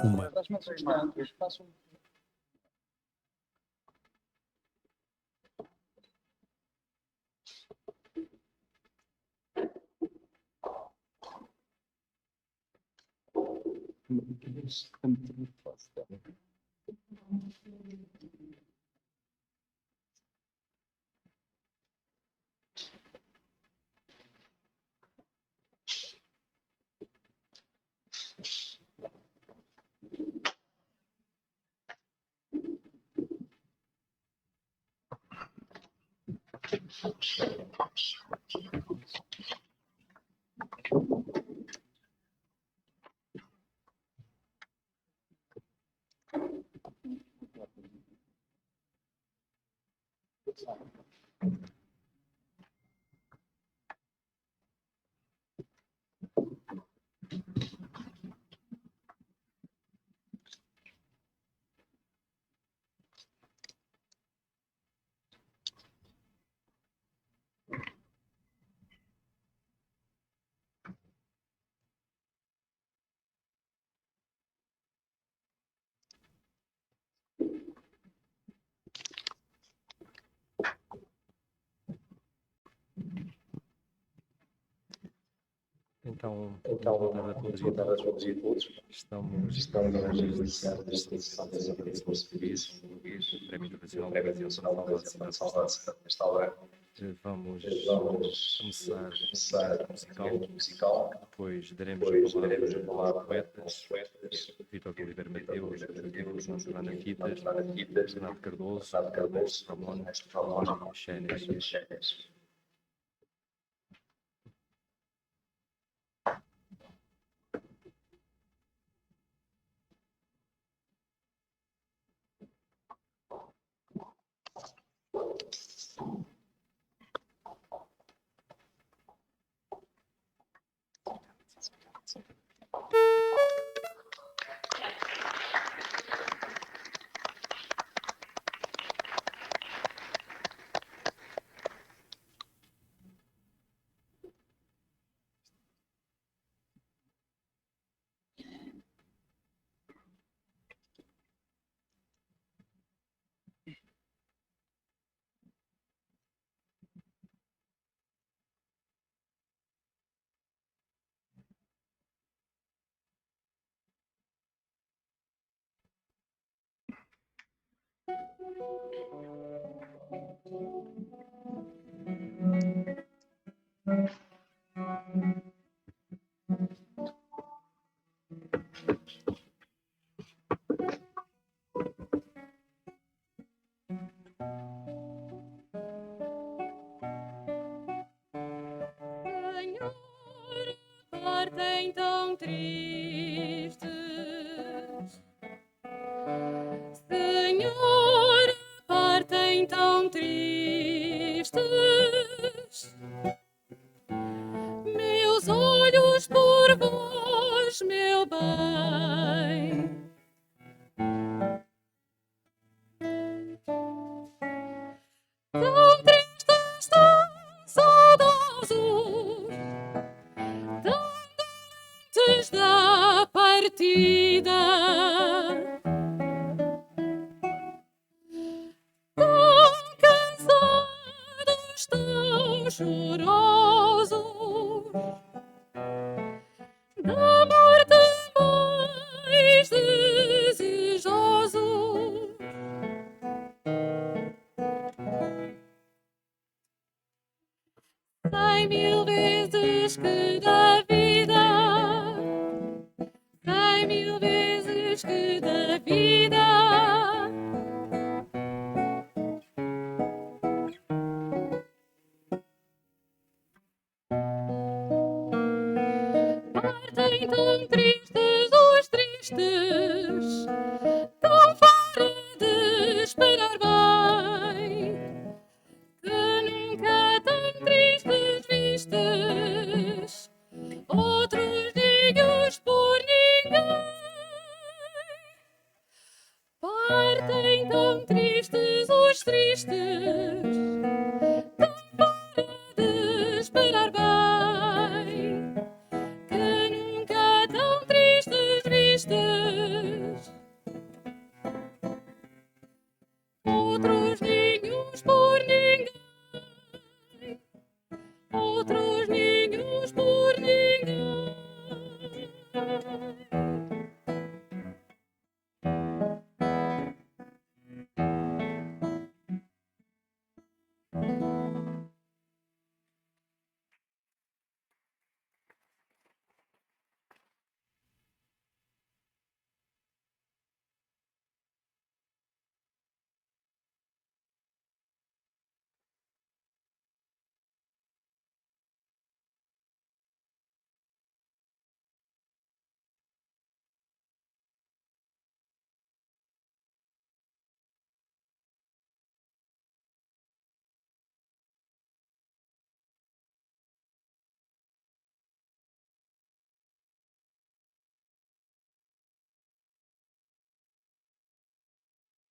Uma. Então, boa tarde a todos e a todos. Estamos a iniciar esta sessão de serviço português, Prémio Internacional nesta aula. Vamos começar musical, depois daremos a palavra aos poetas, Vítor Oliveira Mateus, Joana Fitas, Renato Cardoso, Ramon e Xenes. Partem tão tristes, Senhor, partem tão tristes, meus olhos por vós, meu bem. Tão tristes, tão saudosos, antes da partida, tão cansados, tão chorosos, da morte mais desejosos. 100.000 vezes que da vida, 100.000 vezes que da vida, partem tão tristes os tristes, tão fora de esperar bem, que nunca tão tristes vistes outros dias por ninguém. Partem tão tristes os tristes, tão fora de esperar bem, que nunca tão tristes vistes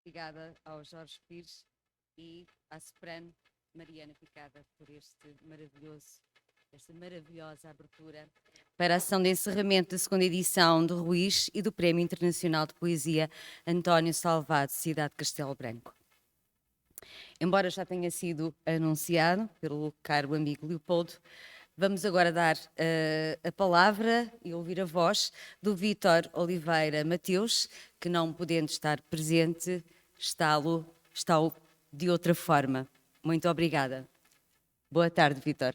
Obrigada ao Jorge Pires e à soprano Mariana Picada por esta maravilhosa abertura para a ação de encerramento da segunda edição do Ruiz e do Prémio Internacional de Poesia António Salvado, Cidade de Castelo Branco. Embora já tenha sido anunciado pelo caro amigo Leopoldo, vamos agora dar a palavra e ouvir a voz do Vítor Oliveira Mateus, que não podendo estar presente, está de outra forma. Muito obrigada. Boa tarde, Vítor.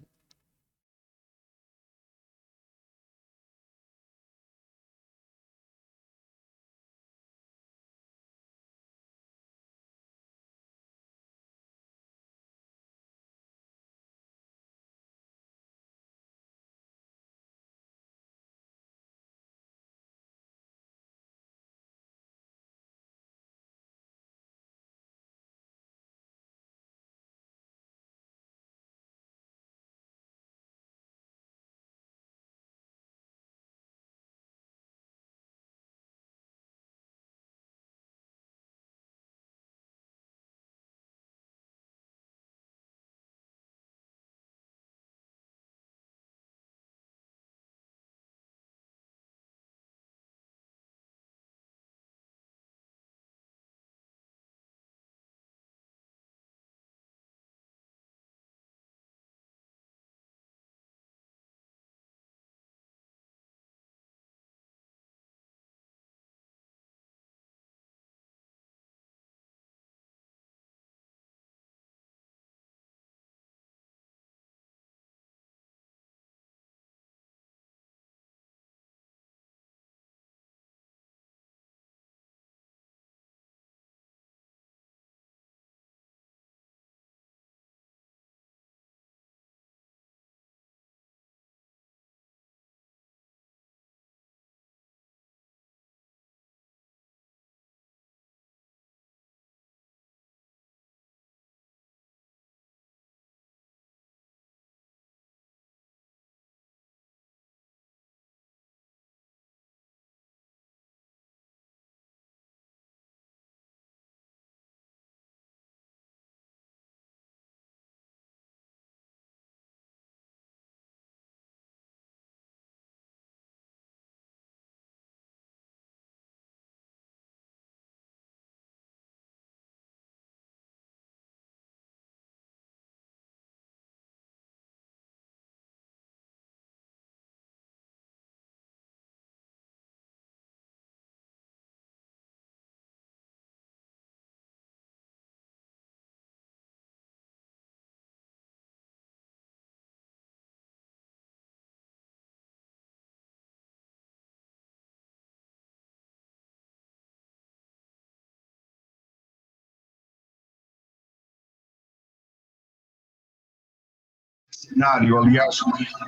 Cenário. Aliás,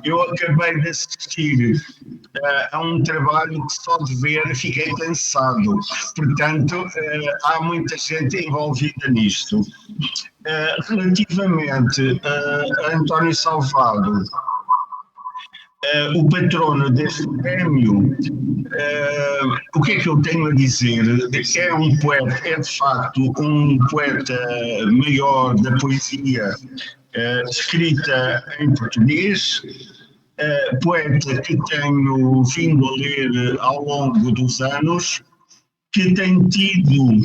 eu acabei de assistir a um trabalho que só de ver fiquei cansado. Portanto, há muita gente envolvida nisto. Relativamente a António Salvado, o patrono deste prémio, o que é que eu tenho a dizer? É um poeta, é de facto um poeta maior da poesia escrita em português, poeta que tenho vindo a ler ao longo dos anos, que tem tido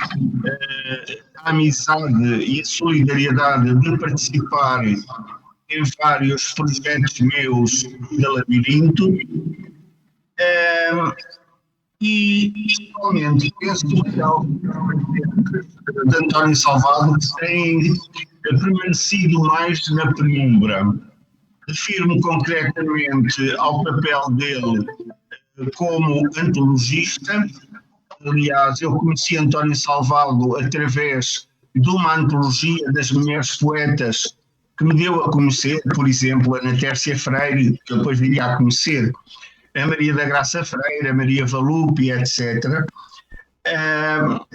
a amizade e a solidariedade de participar em vários projetos meus da Labirinto, E, igualmente, penso que há de António Salvado que tem permanecido mais na penumbra. Refiro-me concretamente ao papel dele como antologista. Aliás, eu conheci António Salvado através de uma antologia das mulheres poetas que me deu a conhecer, por exemplo, a Ana Tércia Freire, que eu depois viria a conhecer, a Maria da Graça Freire, a Maria Valupi, etc. No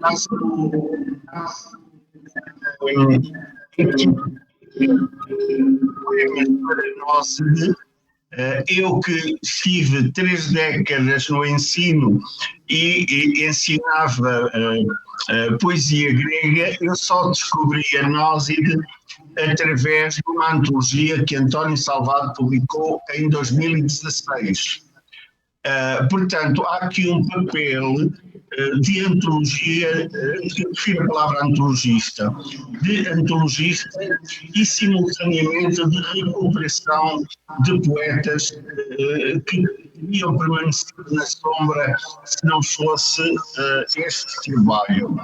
caso para nós, eu que estive 3 décadas no ensino e ensinava poesia grega, eu só descobri a Nóside através de uma antologia que António Salvado publicou em 2016. Portanto, há aqui um papel de antologia, eu prefiro a palavra antologista, de antologista e simultaneamente de recuperação de poetas que teriam permanecido na sombra se não fosse este trabalho.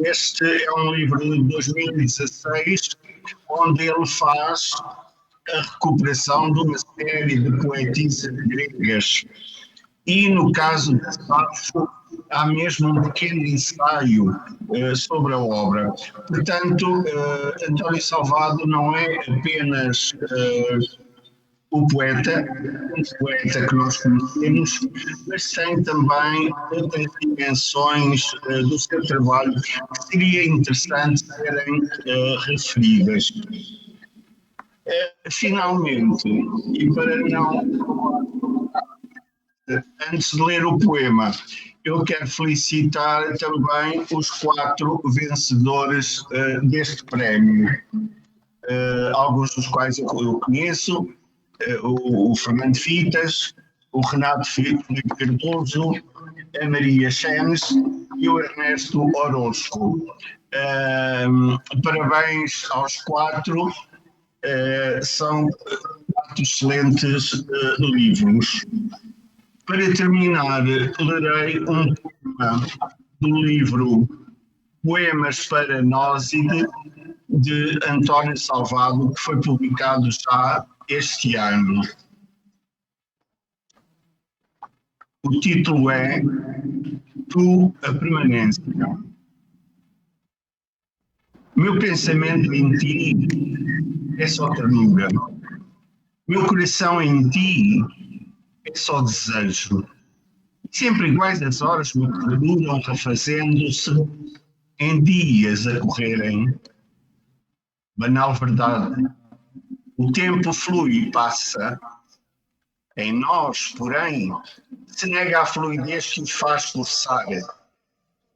Este é um livro de 2016, onde ele faz a recuperação de uma série de poetisas gregas. E no caso de Safo, há mesmo um pequeno ensaio sobre a obra. Portanto, António Salvado não é apenas o poeta que nós conhecemos, mas tem também outras dimensões do seu trabalho que seria interessante serem referidas. Finalmente, e para não... Antes de ler o poema, eu quero felicitar também os 4 vencedores deste prémio, alguns dos quais eu conheço, o Fernando Fitas, o Renato Filipe Cardoso, a Maria Chenes e o Ernesto Orozco. Parabéns aos 4, são 4 excelentes livros. Para terminar, lerei um poema do livro Poemas para Nóside, de António Salvado, que foi publicado já este ano. O título é Tu, a Permanência. Meu pensamento em ti é só ternura. Meu coração em ti é só desejo. Sempre iguais as horas me perduram, refazendo-se em dias a correrem. Banal verdade. O tempo flui e passa. Em nós, porém, se nega a fluidez que nos faz forçar.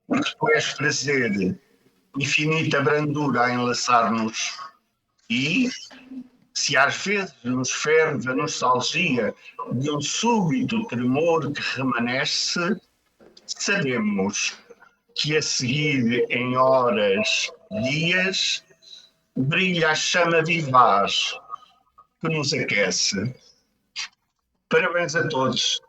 Porque tu és prazer, infinita brandura a enlaçar-nos. E, se às vezes nos ferve a nostalgia de um súbito tremor que remanesce, sabemos que a seguir, em horas, dias, brilha a chama vivaz que nos aquece. Parabéns a todos.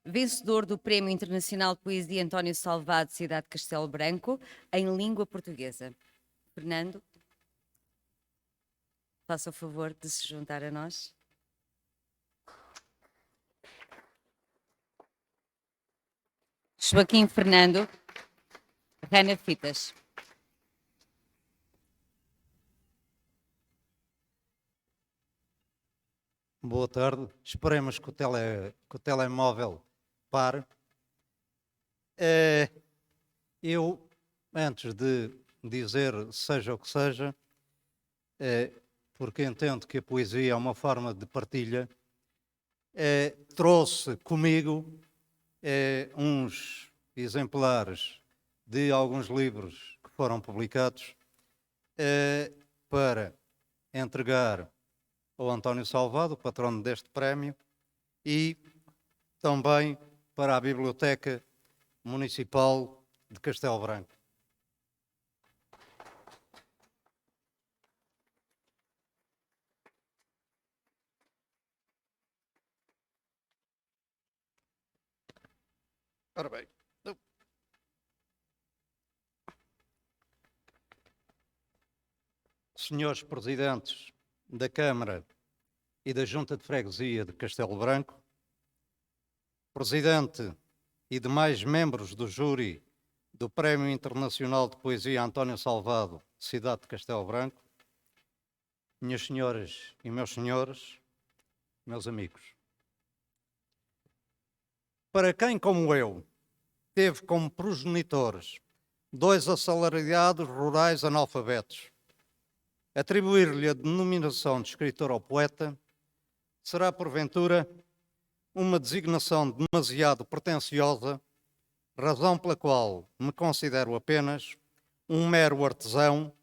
Vencedor do Prémio Internacional de Poesia António Salvado, Cidade de Castelo Branco, em língua portuguesa. Fernando, faça o favor de se juntar a nós. Joaquim Fernando, Rana Fitas. Boa tarde. Esperemos que o telemóvel pare. Eu, antes de dizer seja o que seja, porque entendo que a poesia é uma forma de partilha, trouxe comigo uns exemplares de alguns livros que foram publicados, para entregar ao António Salvado, o patrono deste prémio, e também para a Biblioteca Municipal de Castelo Branco. Ora bem, senhores presidentes da Câmara e da Junta de Freguesia de Castelo Branco, presidente e demais membros do júri do Prémio Internacional de Poesia António Salvado, cidade de Castelo Branco, minhas senhoras e meus senhores, meus amigos. Para quem, como eu, teve como progenitores 2 assalariados rurais analfabetos, atribuir-lhe a denominação de escritor ou poeta será, porventura, uma designação demasiado pretensiosa, razão pela qual me considero apenas um mero artesão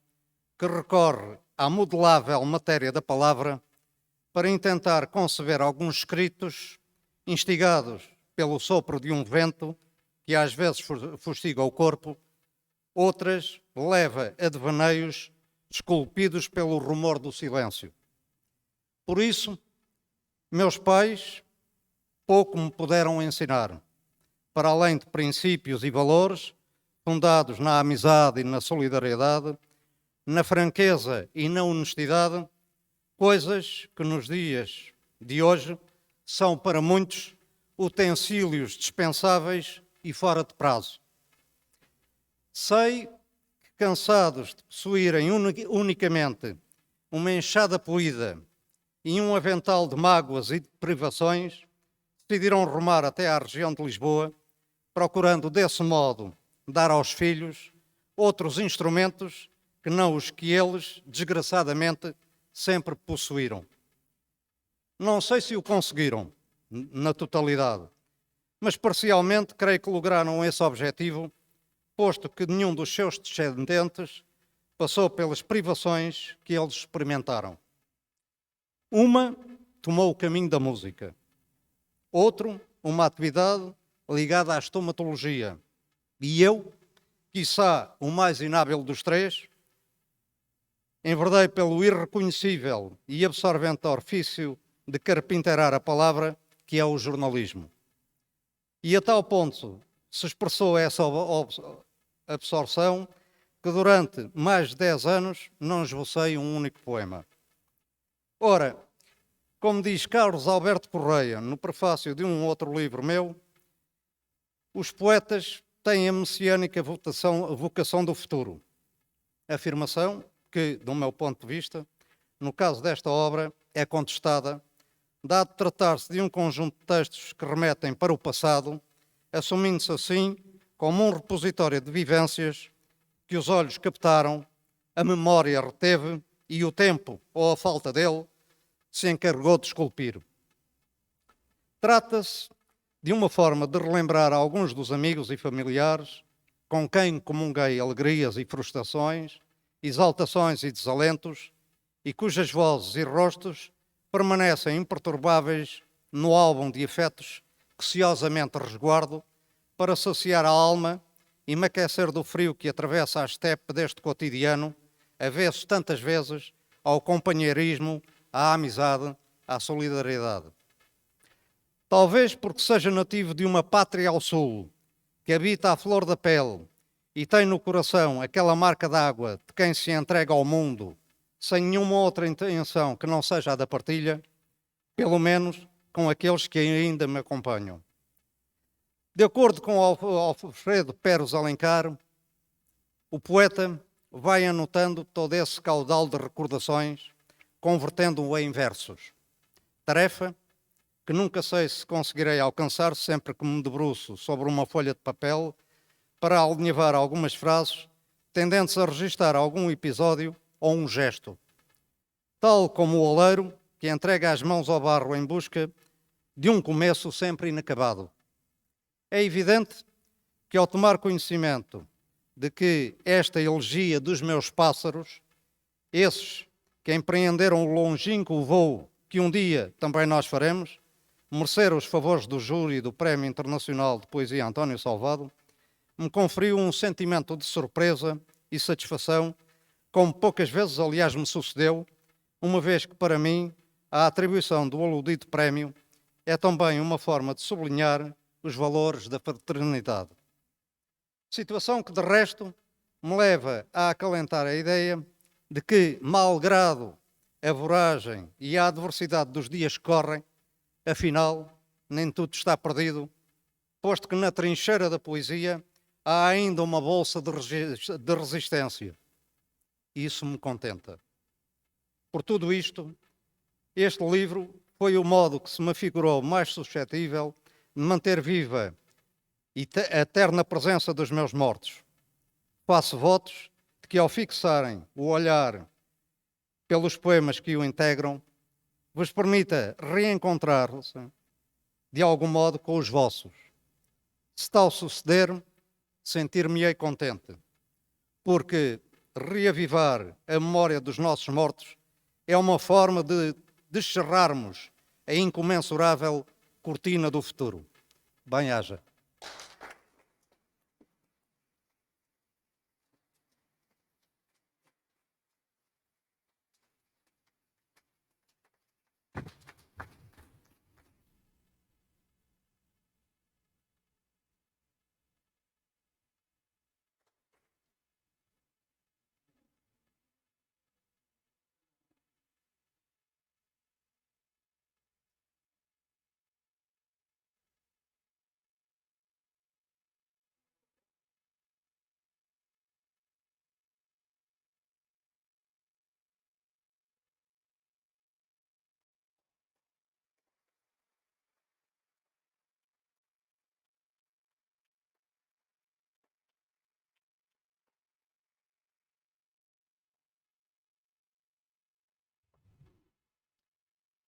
que recorre à modelável matéria da palavra para intentar conceber alguns escritos instigados pelo sopro de um vento que às vezes fustiga o corpo, outras leva a devaneios esculpidos pelo rumor do silêncio. Por isso, meus pais pouco me puderam ensinar, para além de princípios e valores fundados na amizade e na solidariedade, na franqueza e na honestidade, coisas que nos dias de hoje são para muitos utensílios dispensáveis e fora de prazo. Sei que, cansados de possuírem unicamente uma enxada poída e um avental de mágoas e de privações, decidiram rumar até à região de Lisboa, procurando desse modo dar aos filhos outros instrumentos que não os que eles, desgraçadamente, sempre possuíram. Não sei se o conseguiram na totalidade, mas parcialmente creio que lograram esse objetivo, posto que nenhum dos seus descendentes passou pelas privações que eles experimentaram. Uma tomou o caminho da música, outro, uma atividade ligada à estomatologia, e eu, quiçá o mais inábil dos três, enverdei pelo irreconhecível e absorvente ofício de carpinteirar a palavra, que é o jornalismo. E a tal ponto se expressou essa absorção que durante mais de 10 anos não esbocei um único poema. Ora, como diz Carlos Alberto Correia no prefácio de um outro livro meu, os poetas têm a messiânica vocação do futuro. Afirmação que, do meu ponto de vista, no caso desta obra, é contestada, dado tratar-se de um conjunto de textos que remetem para o passado, assumindo-se assim como um repositório de vivências que os olhos captaram, a memória reteve e o tempo, ou a falta dele, se encarregou de esculpir. Trata-se de uma forma de relembrar alguns dos amigos e familiares com quem comunguei alegrias e frustrações, exaltações e desalentos, e cujas vozes e rostos permanecem imperturbáveis no álbum de afetos que ciosamente resguardo para saciar a alma e me aquecer do frio que atravessa a estepe deste cotidiano, avesso tantas vezes ao companheirismo, à amizade, à solidariedade. Talvez porque seja nativo de uma pátria ao sul, que habita à flor da pele e tem no coração aquela marca d'água de quem se entrega ao mundo sem nenhuma outra intenção que não seja a da partilha, pelo menos com aqueles que ainda me acompanham. De acordo com Alfredo Peres Alencar, o poeta vai anotando todo esse caudal de recordações, convertendo-o em versos. Tarefa que nunca sei se conseguirei alcançar sempre que me debruço sobre uma folha de papel para alinhavar algumas frases tendentes a registar algum episódio ou um gesto. Tal como o oleiro que entrega as mãos ao barro em busca de um começo sempre inacabado. É evidente que ao tomar conhecimento de que esta elegia dos meus pássaros, esses que empreenderam o longínquo voo que um dia também nós faremos, mereceram os favores do júri do Prémio Internacional de Poesia António Salvado, me conferiu um sentimento de surpresa e satisfação, como poucas vezes, aliás, me sucedeu, uma vez que, para mim, a atribuição do aludido prémio é também uma forma de sublinhar os valores da fraternidade. Situação que, de resto, me leva a acalentar a ideia de que, malgrado a voragem e a adversidade dos dias que correm, afinal, nem tudo está perdido, posto que na trincheira da poesia há ainda uma bolsa de resistência. Isso me contenta. Por tudo isto, este livro foi o modo que se me figurou mais suscetível de manter viva a eterna presença dos meus mortos. Faço votos de que, ao fixarem o olhar pelos poemas que o integram, vos permita reencontrar-se de algum modo com os vossos. Se tal suceder, sentir-me-ei contente, porque reavivar a memória dos nossos mortos é uma forma de descerrarmos a incomensurável cortina do futuro. Bem-haja.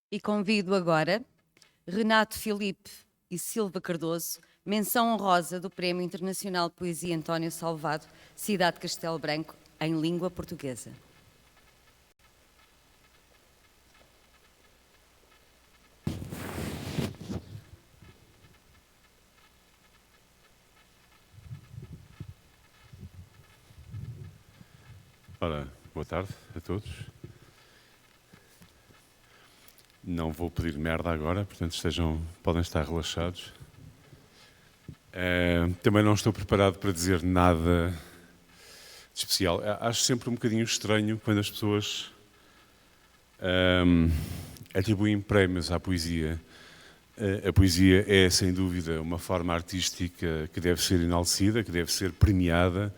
E convido agora Renato Filipe e Silva Cardoso, menção honrosa do Prémio Internacional de Poesia António Salvado, Cidade de Castelo Branco, em língua portuguesa. Ora, boa tarde a todos. Não vou pedir merda agora, portanto podem estar relaxados. Também não estou preparado para dizer nada de especial. Acho sempre um bocadinho estranho quando as pessoas atribuem prémios à poesia. A poesia é, sem dúvida, uma forma artística que deve ser enaltecida, que deve ser premiada,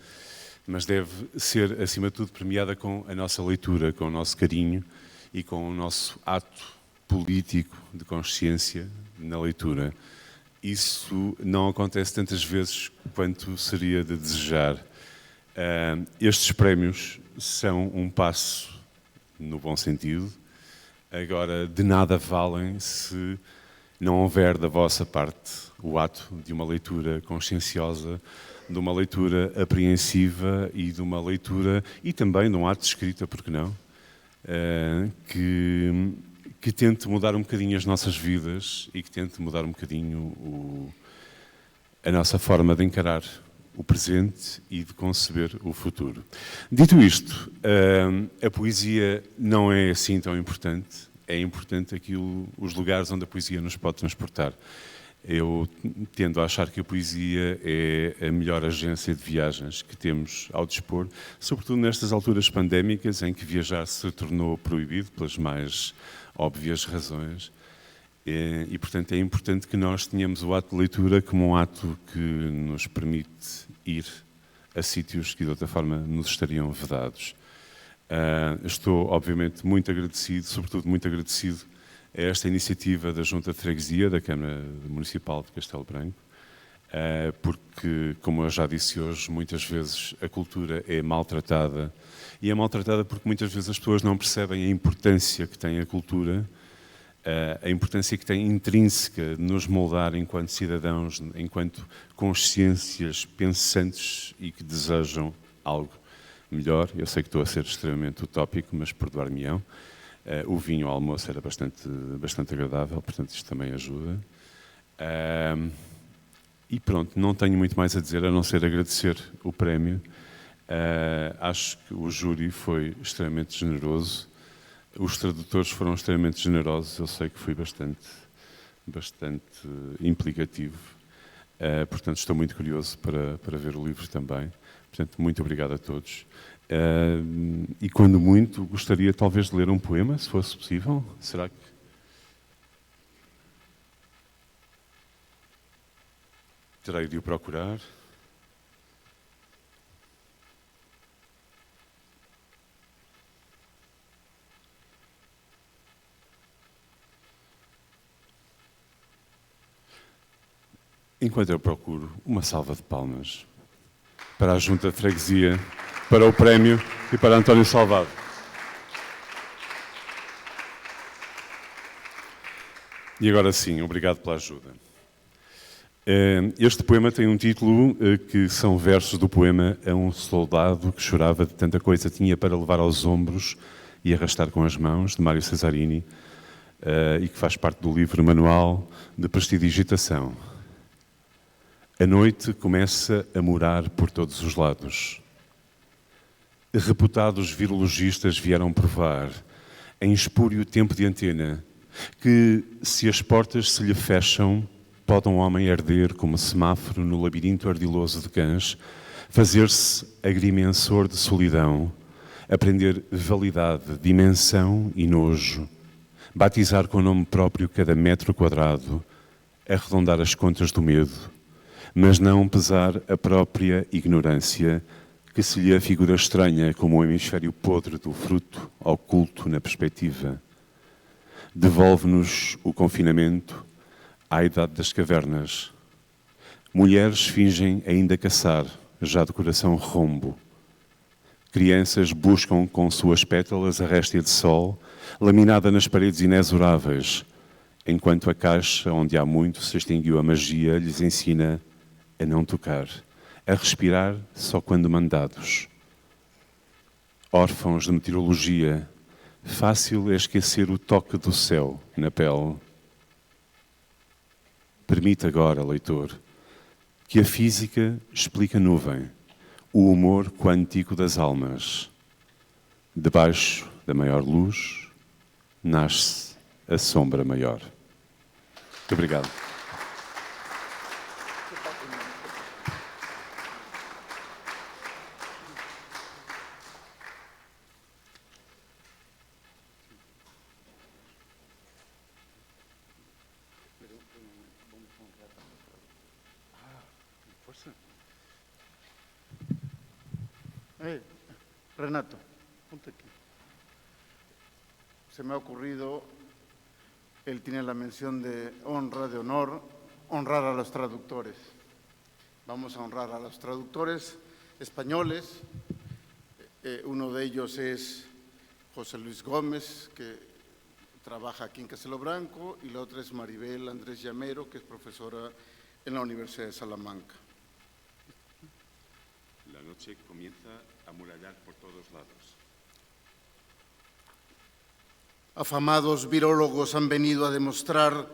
mas deve ser, acima de tudo, premiada com a nossa leitura, com o nosso carinho e com o nosso ato político de consciência na leitura. Isso não acontece tantas vezes quanto seria de desejar. Estes prémios são um passo no bom sentido. Agora, de nada valem se não houver da vossa parte o ato de uma leitura conscienciosa, de uma leitura apreensiva e de uma leitura, e também de um ato de escrita, porque não, que tente mudar um bocadinho as nossas vidas e que tente mudar um bocadinho a nossa forma de encarar o presente e de conceber o futuro. Dito isto, a poesia não é assim tão importante. É importante os lugares onde a poesia nos pode transportar. Eu tendo a achar que a poesia é a melhor agência de viagens que temos ao dispor, sobretudo nestas alturas pandémicas em que viajar se tornou proibido pelas mais óbvias razões. E, portanto, é importante que nós tenhamos o ato de leitura como um ato que nos permite ir a sítios que de outra forma nos estariam vedados. Estou, obviamente, muito agradecido, sobretudo muito agradecido a esta iniciativa da Junta de Freguesia da Câmara Municipal de Castelo Branco, porque, como eu já disse hoje, muitas vezes a cultura é maltratada, e é maltratada porque muitas vezes as pessoas não percebem a importância que tem a cultura a importância que tem intrínseca de nos moldar enquanto cidadãos, enquanto consciências pensantes e que desejam algo melhor. Eu sei que estou a ser extremamente utópico, mas perdoar-me-ão. O vinho ao almoço era bastante agradável, portanto isto também ajuda. E pronto, não tenho muito mais a dizer, a não ser agradecer o prémio. Acho que o júri foi extremamente generoso. Os tradutores foram extremamente generosos, eu sei que fui bastante implicativo, portanto estou muito curioso para ver o livro também. Portanto, muito obrigado a todos. E quando muito, gostaria talvez de ler um poema, se fosse possível. Será que... terei de o procurar. Enquanto eu procuro, uma salva de palmas para a Junta de Freguesia, para o prémio e para António Salvado. E agora sim, obrigado pela ajuda. Este poema tem um título que são versos do poema A um soldado que chorava de tanta coisa tinha para levar aos ombros e arrastar com as mãos, de Mário Cesarini, e que faz parte do livro Manual de Prestidigitação. A noite começa a morar por todos os lados. Reputados virologistas vieram provar, em espúrio tempo de antena, que se as portas se lhe fecham, pode um homem arder como semáforo no labirinto ardiloso de cães, fazer-se agrimensor de solidão, aprender validade, dimensão e nojo, batizar com nome próprio cada metro quadrado, arredondar as contas do medo, mas não pesar a própria ignorância que se lhe afigura estranha como o hemisfério podre do fruto oculto na perspectiva. Devolve-nos o confinamento à idade das cavernas. Mulheres fingem ainda caçar, já de coração rombo. Crianças buscam com suas pétalas a réstia de sol, laminada nas paredes inexoráveis, enquanto a caixa onde há muito se extinguiu a magia lhes ensina a não tocar, a respirar só quando mandados. Órfãos de meteorologia, fácil é esquecer o toque do céu na pele. Permite agora, leitor, que a física explique a nuvem, o humor quântico das almas. Debaixo da maior luz, nasce a sombra maior. Muito obrigado. Renato, ponte aquí. Se me ha ocurrido, él tiene la mención de honra, de honor, honrar a los traductores. Vamos a honrar a los traductores españoles. Uno de ellos es José Luis Gómez, que trabaja aquí en Castelo Branco, y la otra es Maribel Andrés Llamero, que es profesora en la Universidad de Salamanca. La noche comienza a murallar por todos lados. Afamados virólogos han venido a demostrar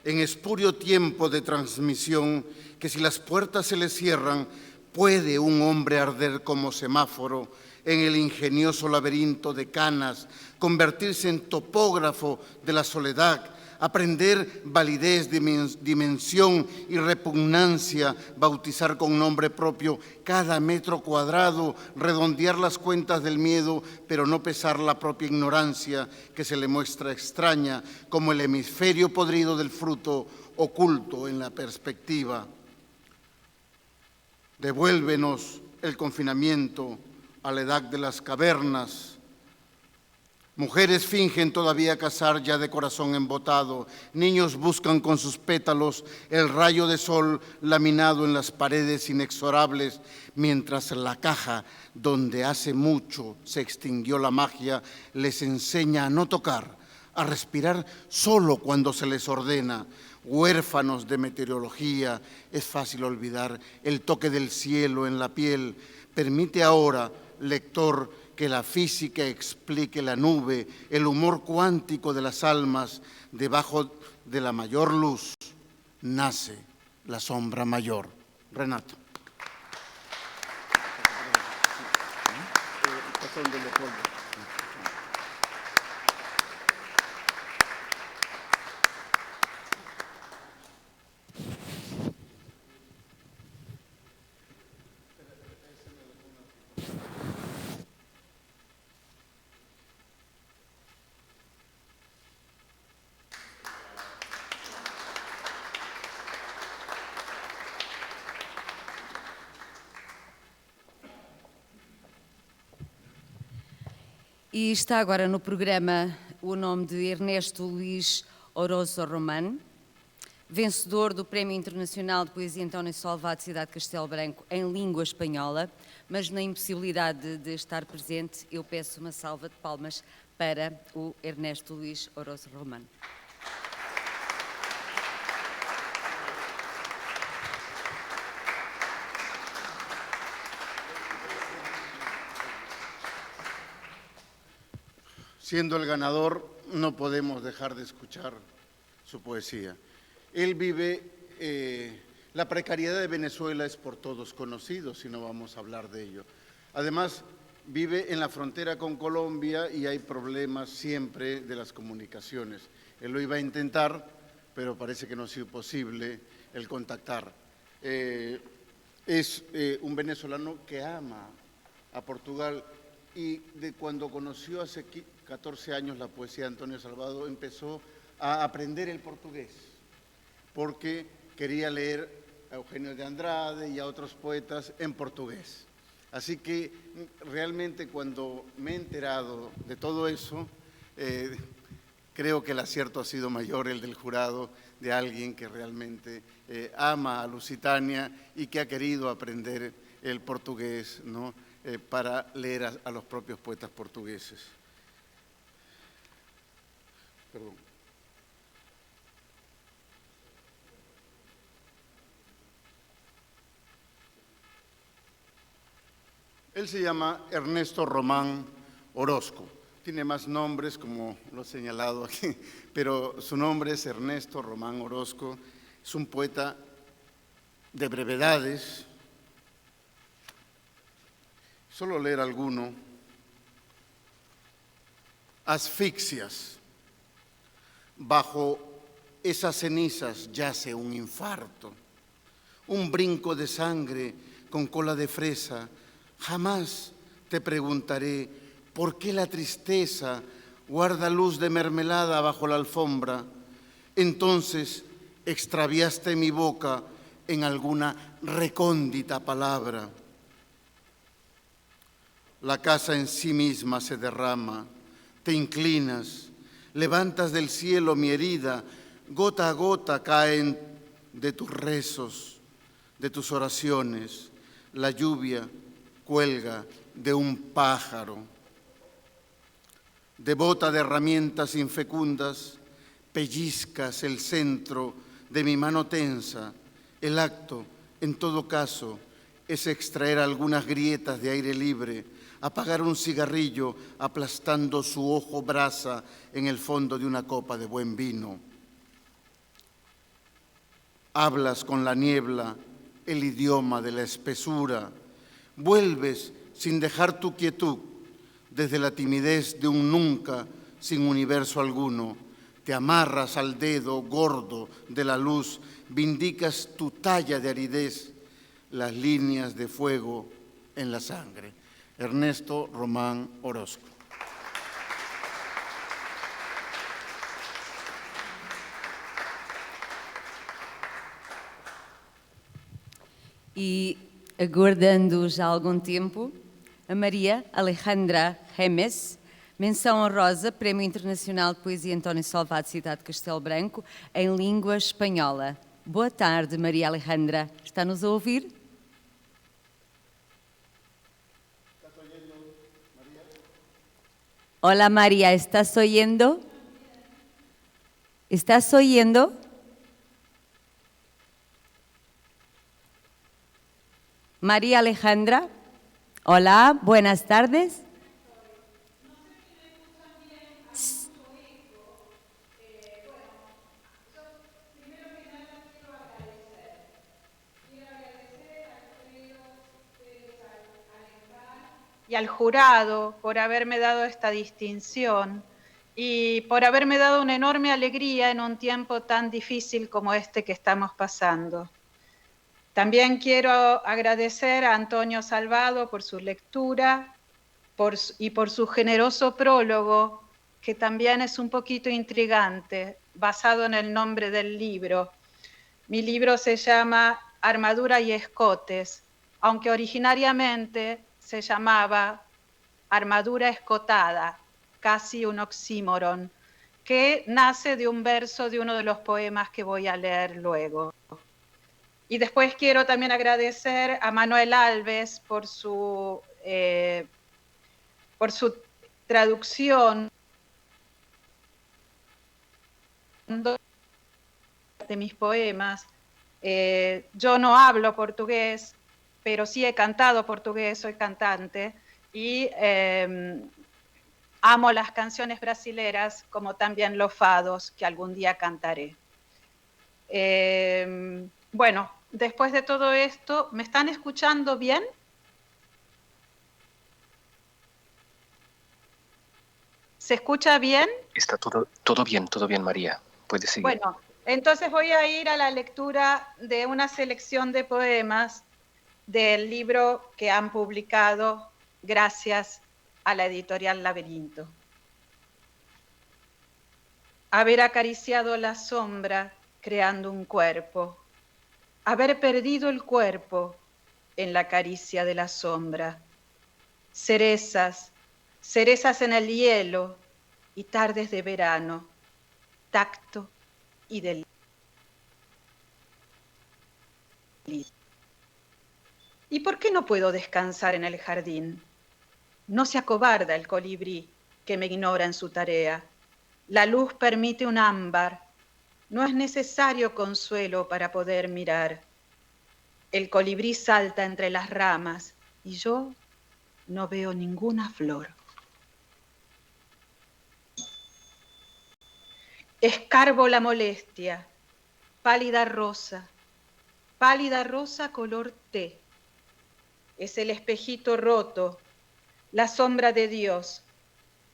en espurio tiempo de transmisión que si las puertas se le cierran, puede un hombre arder como semáforo en el ingenioso laberinto de canas, convertirse en topógrafo de la soledad, aprender validez, dimensión y repugnancia, bautizar con nombre propio cada metro cuadrado, redondear las cuentas del miedo, pero no pesar la propia ignorancia que se le muestra extraña, como el hemisferio podrido del fruto oculto en la perspectiva. Devuélvenos el confinamiento a la edad de las cavernas. Mujeres fingen todavía casar ya de corazón embotado. Niños buscan con sus pétalos el rayo de sol laminado en las paredes inexorables, mientras la caja donde hace mucho se extinguió la magia les enseña a no tocar, a respirar solo cuando se les ordena. Huérfanos de meteorología, es fácil olvidar el toque del cielo en la piel. Permite ahora, lector, que la física explique la nube, el humor cuántico de las almas. Debajo de la mayor luz nace la sombra mayor. Renato. E está agora no programa o nome de Ernesto Luís Orozco Román, vencedor do Prémio Internacional de Poesia António Salvado, Cidade de Castelo Branco, em língua espanhola, mas na impossibilidade de estar presente, eu peço uma salva de palmas para o Ernesto Luís Orozco Román. Siendo el ganador, no podemos dejar de escuchar su poesía. Él vive, la precariedad de Venezuela es por todos conocido, si no vamos a hablar de ello. Además, vive en la frontera con Colombia y hay problemas siempre de las comunicaciones. Él lo iba a intentar, pero parece que no ha sido posible el contactar. Es un venezolano que ama a Portugal y de cuando conoció hace 14 años la poesía de Antonio Salvado empezó a aprender el portugués porque quería leer a Eugenio de Andrade y a otros poetas en portugués. Así que realmente cuando me he enterado de todo eso, creo que el acierto ha sido mayor, el del jurado, de alguien que realmente ama a Lusitania y que ha querido aprender el portugués, ¿no? Para leer a los propios poetas portugueses. Perdón. Él se llama Ernesto Román Orozco. Tiene más nombres, como lo he señalado aquí, pero su nombre es Ernesto Román Orozco. Es un poeta de brevedades. Solo leer alguno. Asfixias. Bajo esas cenizas yace un infarto, un brinco de sangre con cola de fresa. Jamás te preguntaré por qué la tristeza guarda luz de mermelada bajo la alfombra. Entonces extraviaste mi boca en alguna recóndita palabra. La casa en sí misma se derrama, te inclinas, levantas del cielo mi herida, gota a gota caen de tus rezos, de tus oraciones, la lluvia cuelga de un pájaro. Devota de herramientas infecundas, pellizcas el centro de mi mano tensa. El acto, en todo caso, es extraer algunas grietas de aire libre, apagar un cigarrillo aplastando su ojo brasa en el fondo de una copa de buen vino. Hablas con la niebla el idioma de la espesura. Vuelves sin dejar tu quietud desde la timidez de un nunca sin universo alguno. Te amarras al dedo gordo de la luz, vindicas tu talla de aridez, las líneas de fuego en la sangre. Ernesto Román Orozco. E, aguardando já algum tempo, a Maria Alejandra Remes, menção honrosa, Prémio Internacional de Poesia António Salvado, Cidade de Castelo Branco, em língua espanhola. Boa tarde, Maria Alejandra. Está-nos a ouvir? Hola, María, ¿estás oyendo? ¿Estás oyendo? María Alejandra, hola, buenas tardes. Y al jurado por haberme dado esta distinción y por haberme dado una enorme alegría en un tiempo tan difícil como este que estamos pasando. También quiero agradecer a Antonio Salvado por su lectura y por su generoso prólogo, que también es un poquito intrigante, basado en el nombre del libro. Mi libro se llama Armadura y Escotes, aunque originariamente se llamaba Armadura Escotada, casi un oxímoron, que nace de un verso de uno de los poemas que voy a leer luego. Y después quiero también agradecer a Manuel Alves por su traducción de mis poemas. Yo no hablo portugués, pero sí he cantado portugués, soy cantante, y amo las canciones brasileras, como también los fados, que algún día cantaré. Bueno, después de todo esto, ¿me están escuchando bien? ¿Se escucha bien? Está todo bien, María. Puedes seguir. Bueno, entonces voy a ir a la lectura de una selección de poemas del libro que han publicado gracias a la editorial Laberinto. Haber acariciado la sombra creando un cuerpo, haber perdido el cuerpo en la caricia de la sombra, cerezas en el hielo y tardes de verano, tacto y delirio. ¿Y por qué no puedo descansar en el jardín? No se acobarda el colibrí que me ignora en su tarea. La luz permite un ámbar. No es necesario consuelo para poder mirar. El colibrí salta entre las ramas y yo no veo ninguna flor. Escarbo la molestia, pálida rosa color té. Es el espejito roto, la sombra de Dios,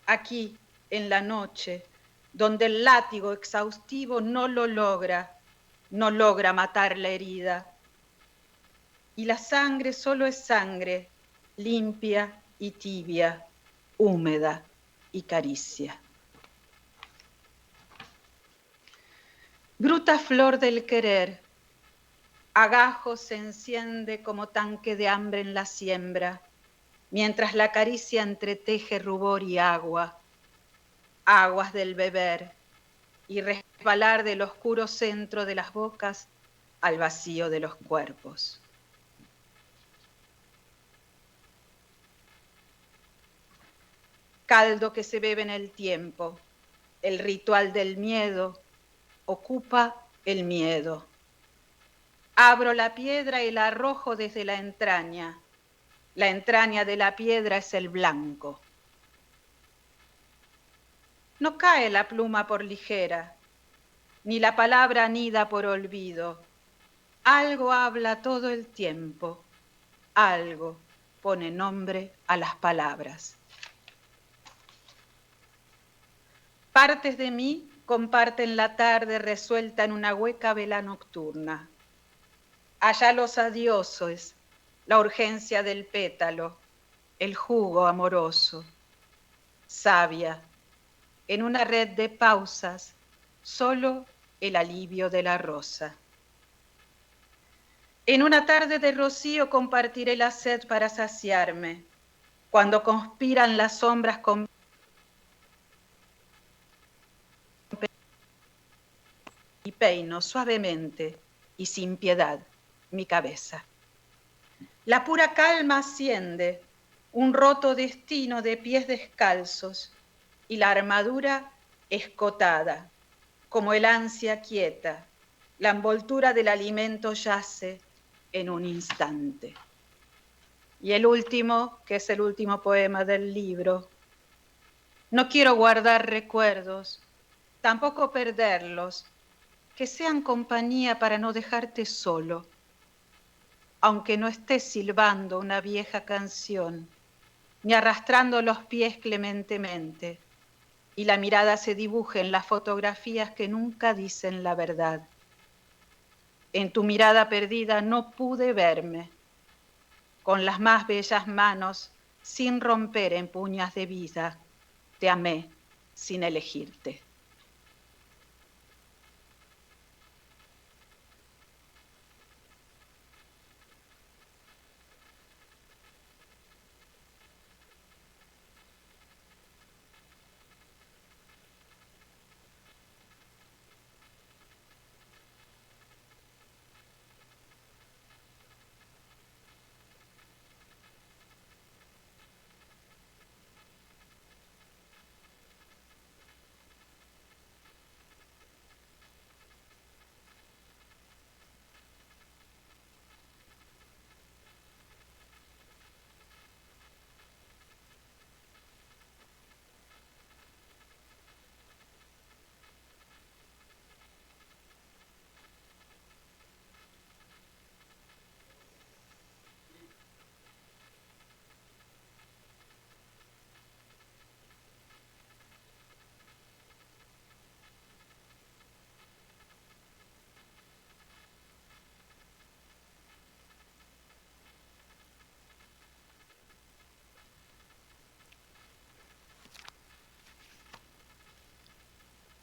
aquí en la noche, donde el látigo exhaustivo no logra matar la herida. Y la sangre solo es sangre, limpia y tibia, húmeda y caricia. Bruta flor del querer, agajo se enciende como tanque de hambre en la siembra, mientras la caricia entreteje rubor y agua, aguas del beber y resbalar del oscuro centro de las bocas al vacío de los cuerpos. Caldo que se bebe en el tiempo, el ritual del miedo ocupa el miedo. Abro la piedra y la arrojo desde la entraña. La entraña de la piedra es el blanco. No cae la pluma por ligera, ni la palabra anida por olvido. Algo habla todo el tiempo, algo pone nombre a las palabras. Partes de mí comparten la tarde resuelta en una hueca vela nocturna. Allá los adioses, la urgencia del pétalo, el jugo amoroso. Sabia, en una red de pausas, solo el alivio de la rosa. En una tarde de rocío compartiré la sed para saciarme, cuando conspiran las sombras con y peino suavemente y sin piedad mi cabeza. La pura calma asciende, un roto destino de pies descalzos y la armadura escotada, como el ansia quieta, la envoltura del alimento yace en un instante. Y el último, que es el último poema del libro, no quiero guardar recuerdos, tampoco perderlos, que sean compañía para no dejarte solo, aunque no estés silbando una vieja canción, ni arrastrando los pies clementemente, y la mirada se dibuje en las fotografías que nunca dicen la verdad. En tu mirada perdida no pude verme, con las más bellas manos, sin romper en puñas de vida, te amé sin elegirte.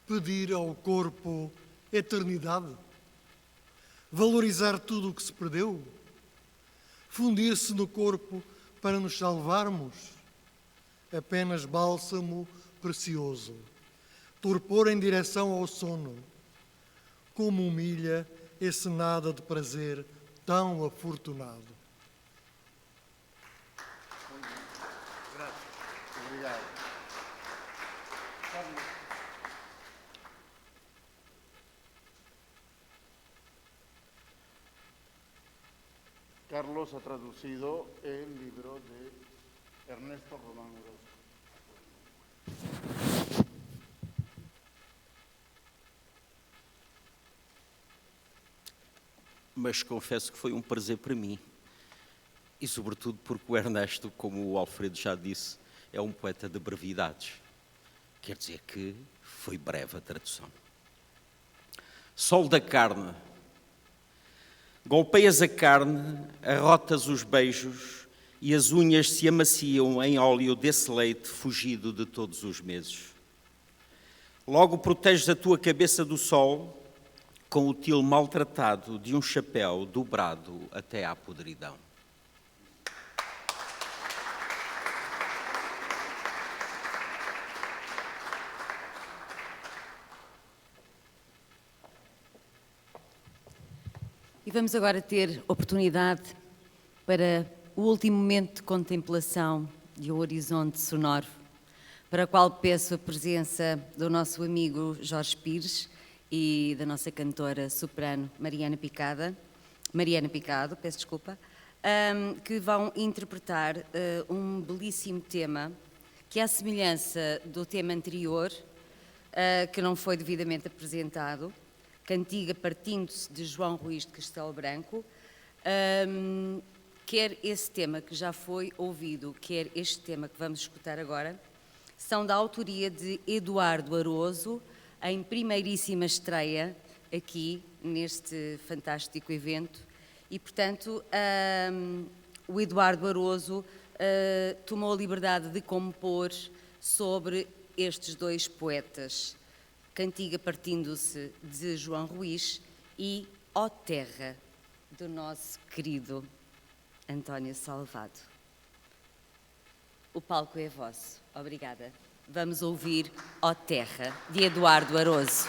Pedir ao corpo eternidade? Valorizar tudo o que se perdeu? Fundir-se no corpo para nos salvarmos? Apenas bálsamo precioso, torpor em direção ao sono. Como humilha esse nada de prazer tão afortunado. Obrigado. Carlos ha traducido el libro de Ernesto Román Orozco. Mas confesso que foi um prazer para mim. E sobretudo porque o Ernesto, como o Alfredo já disse, é um poeta de brevidades. Quer dizer que foi breve a tradução. Sol da carne. Golpeias a carne, arrotas os beijos e as unhas se amaciam em óleo desse leite fugido de todos os meses. Logo proteges a tua cabeça do sol com o til maltratado de um chapéu dobrado até à podridão. E vamos agora ter oportunidade para o último momento de contemplação de um horizonte sonoro, para o qual peço a presença do nosso amigo Jorge Pires e da nossa cantora soprano Mariana Picado, peço desculpa, que vão interpretar um belíssimo tema que, à semelhança do tema anterior, que não foi devidamente apresentado, Cantiga Partindo-se, de João Ruiz de Castelo Branco, quer esse tema que já foi ouvido, quer este tema que vamos escutar agora, são da autoria de Eduardo Aroso, em primeiríssima estreia aqui neste fantástico evento. E, portanto, o Eduardo Aroso tomou a liberdade de compor sobre estes dois poetas, Cantiga Partindo-se, de João Ruiz, e Ó Terra, do nosso querido António Salvado. O palco é vosso. Obrigada. Vamos ouvir Ó Terra, de Eduardo Aroso.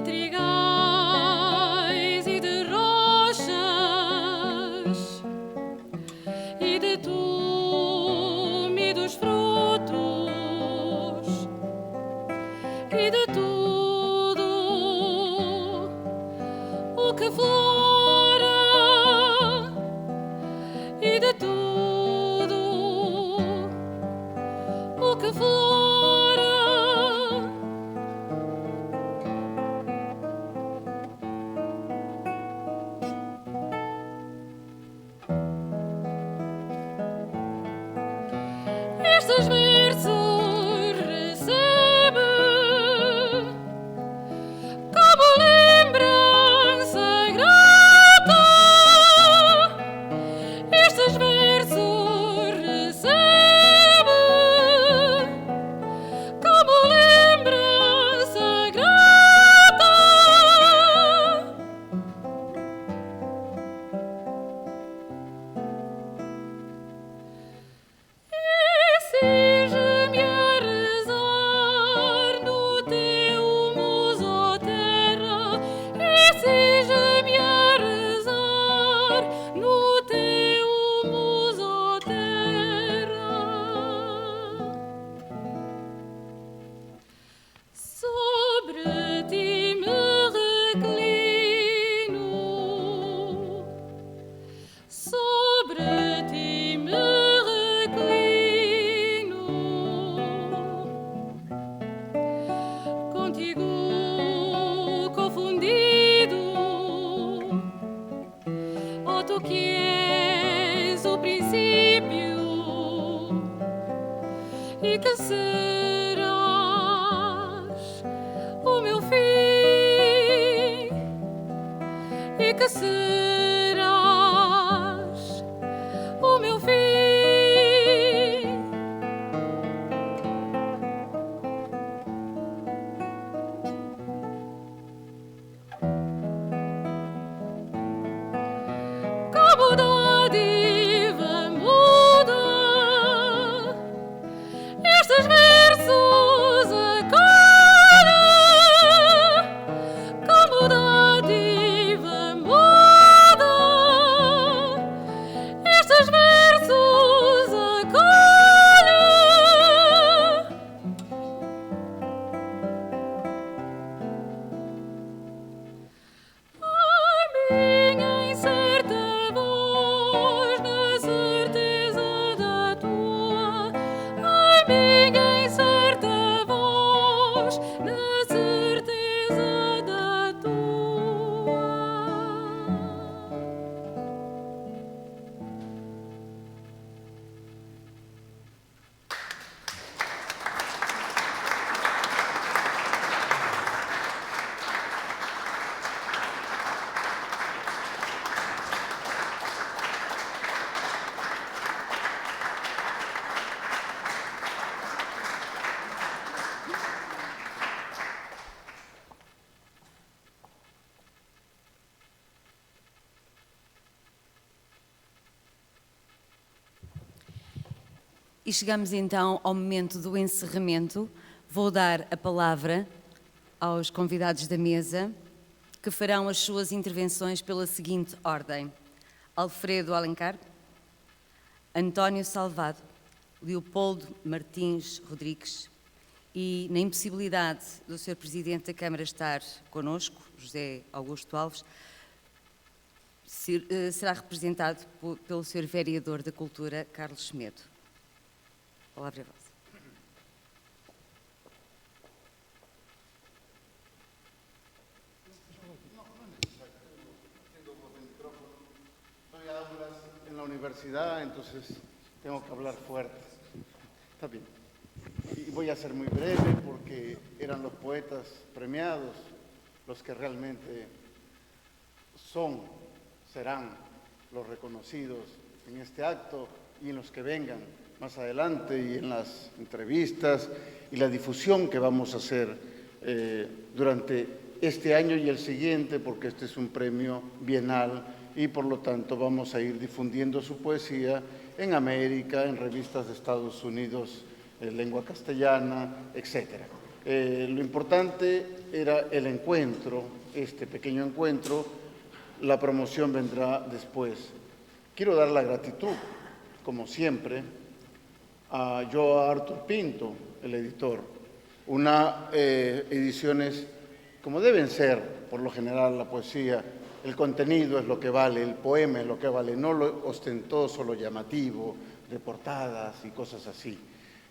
trigais e de rochas e de túmidos frutos e de tudo o que flora e de tudo o que flora. Estes versos recebe como lembrança grata. Estes versos recebe como lembrança grata. Exige-me a rezar no teu muso, terra. Exige-me a rezar no teu muso, terra. Sobre ti me reclino, sobre ti me reclino, contigo confundido, ó tu que és o princípio e que serás o meu fim e que serás o meu fim. Como dádiva muda, estes versos acolhe. Como dádiva muda, estes versos acolhe. A minha incerta voz na certeza da tua, a minha incerta voz na certeza da tua. E chegamos então ao momento do encerramento. Vou dar a palavra aos convidados da mesa, que farão as suas intervenções pela seguinte ordem: Alfredo Alencar, António Salvado, Leopoldo Martins Rodrigues e, na impossibilidade do Sr. Presidente da Câmara estar connosco, José Augusto Alves, será representado pelo Sr. Vereador da Cultura, Carlos Semedo. A palavra é vossa. Doy aulas en la universidad, entonces tengo que hablar fuerte. Está bien. Y voy a ser muy breve porque eran los poetas premiados los que realmente serán los reconocidos en este acto y en los que vengan más adelante y en las entrevistas y la difusión que vamos a hacer durante este año y el siguiente, porque este es un premio bienal y por lo tanto vamos a ir difundiendo su poesía en América, en revistas de Estados Unidos, en lengua castellana, etc. Lo importante era el encuentro, este pequeño encuentro, la promoción vendrá después. Quiero dar la gratitud, como siempre, a Arthur Pinto, el editor. Ediciones como deben ser, por lo general, la poesía. El contenido es lo que vale, el poema es lo que vale, no lo ostentoso, lo llamativo, de portadas y cosas así.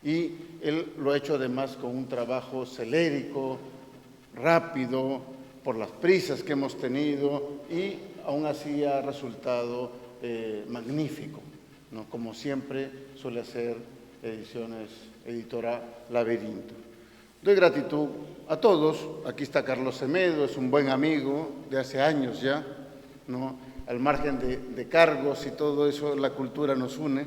Y él lo ha hecho además con un trabajo celérico, rápido, por las prisas que hemos tenido, y aún así ha resultado magnífico, ¿no? Como siempre suele hacer editora Laberinto. Doy gratitud a todos. Aquí está Carlos Semedo, es un buen amigo de hace años ya, ¿no? Al margen de cargos y todo eso, la cultura nos une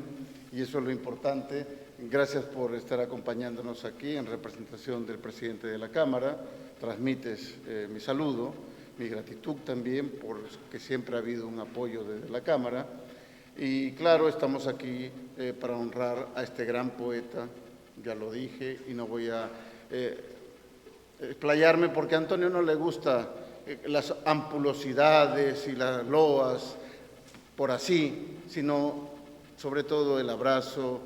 y eso es lo importante. Gracias por estar acompañándonos aquí en representación del presidente de la Cámara. Transmites mi saludo, mi gratitud también, porque siempre ha habido un apoyo desde la Cámara. Y claro, estamos aquí para honrar a este gran poeta, ya lo dije, y no voy a explayarme porque a Antonio no le gusta las ampulosidades y las loas por así, sino sobre todo el abrazo,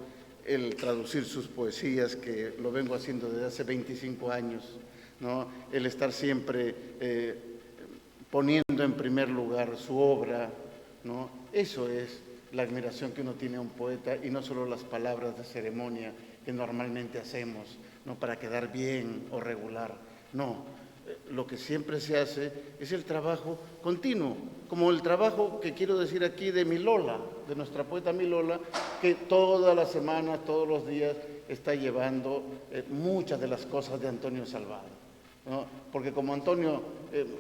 el traducir sus poesías, que lo vengo haciendo desde hace 25 años, ¿no? El estar siempre poniendo en primer lugar su obra, ¿no? Eso es la admiración que uno tiene a un poeta y no solo las palabras de ceremonia que normalmente hacemos, no para quedar bien o regular, no. Lo que siempre se hace es el trabajo continuo, como el trabajo que quiero decir aquí de Milola, de nuestra poeta Milola, que toda la semana, todos los días está llevando muchas de las cosas de Antonio Salvado, ¿no? Porque como Antonio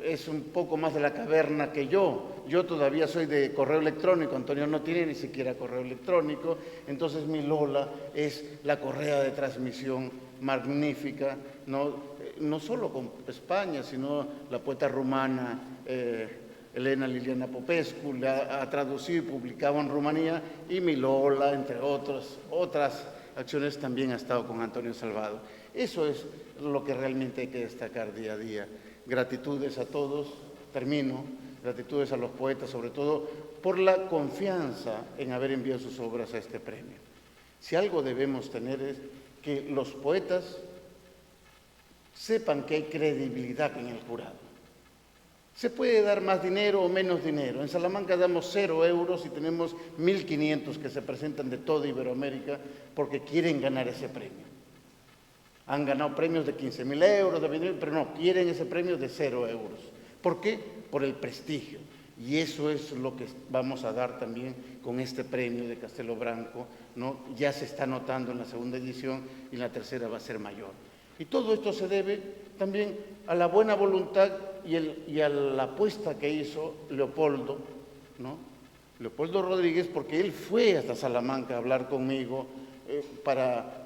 es un poco más de la caverna que yo todavía soy de correo electrónico, Antonio no tiene ni siquiera correo electrónico, entonces Milola es la correa de transmisión magnífica, no solo con España, sino la poeta rumana Elena Liliana Popescu la ha traducido y publicado en Rumanía, y Milola, entre otras acciones, también ha estado con Antonio Salvado. Eso es lo que realmente hay que destacar día a día. Gratitudes a todos, termino, gratitudes a los poetas, sobre todo por la confianza en haber enviado sus obras a este premio. Si algo debemos tener es que los poetas sepan que hay credibilidad en el jurado. Se puede dar más dinero o menos dinero. En Salamanca damos 0 euros y tenemos 1.500 que se presentan de toda Iberoamérica porque quieren ganar ese premio. Han ganado premios de 15.000 euros, de 20.000, pero no, quieren ese premio de 0 euros. ¿Por qué? Por el prestigio. Y eso es lo que vamos a dar también con este premio de Castelo Branco, ¿no? Ya se está notando en la segunda edición y en la tercera va a ser mayor. Y todo esto se debe también a la buena voluntad y a la apuesta que hizo Leopoldo, ¿no? Leopoldo Rodríguez, porque él fue hasta Salamanca a hablar conmigo para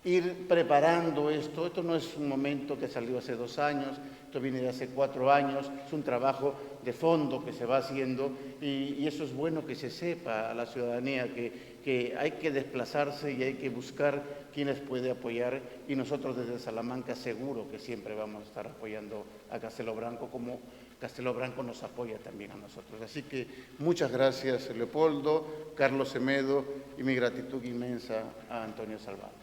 ir preparando esto. Esto no es un momento que salió hace 2 años, esto viene de hace 4 años, es un trabajo de fondo que se va haciendo y eso es bueno que se sepa a la ciudadanía que hay que desplazarse y hay que buscar quienes puede apoyar, y nosotros desde Salamanca seguro que siempre vamos a estar apoyando a Castelo Branco como Castelo Branco nos apoya también a nosotros. Así que muchas gracias Leopoldo, Carlos Semedo, y mi gratitud inmensa a Antonio Salvado.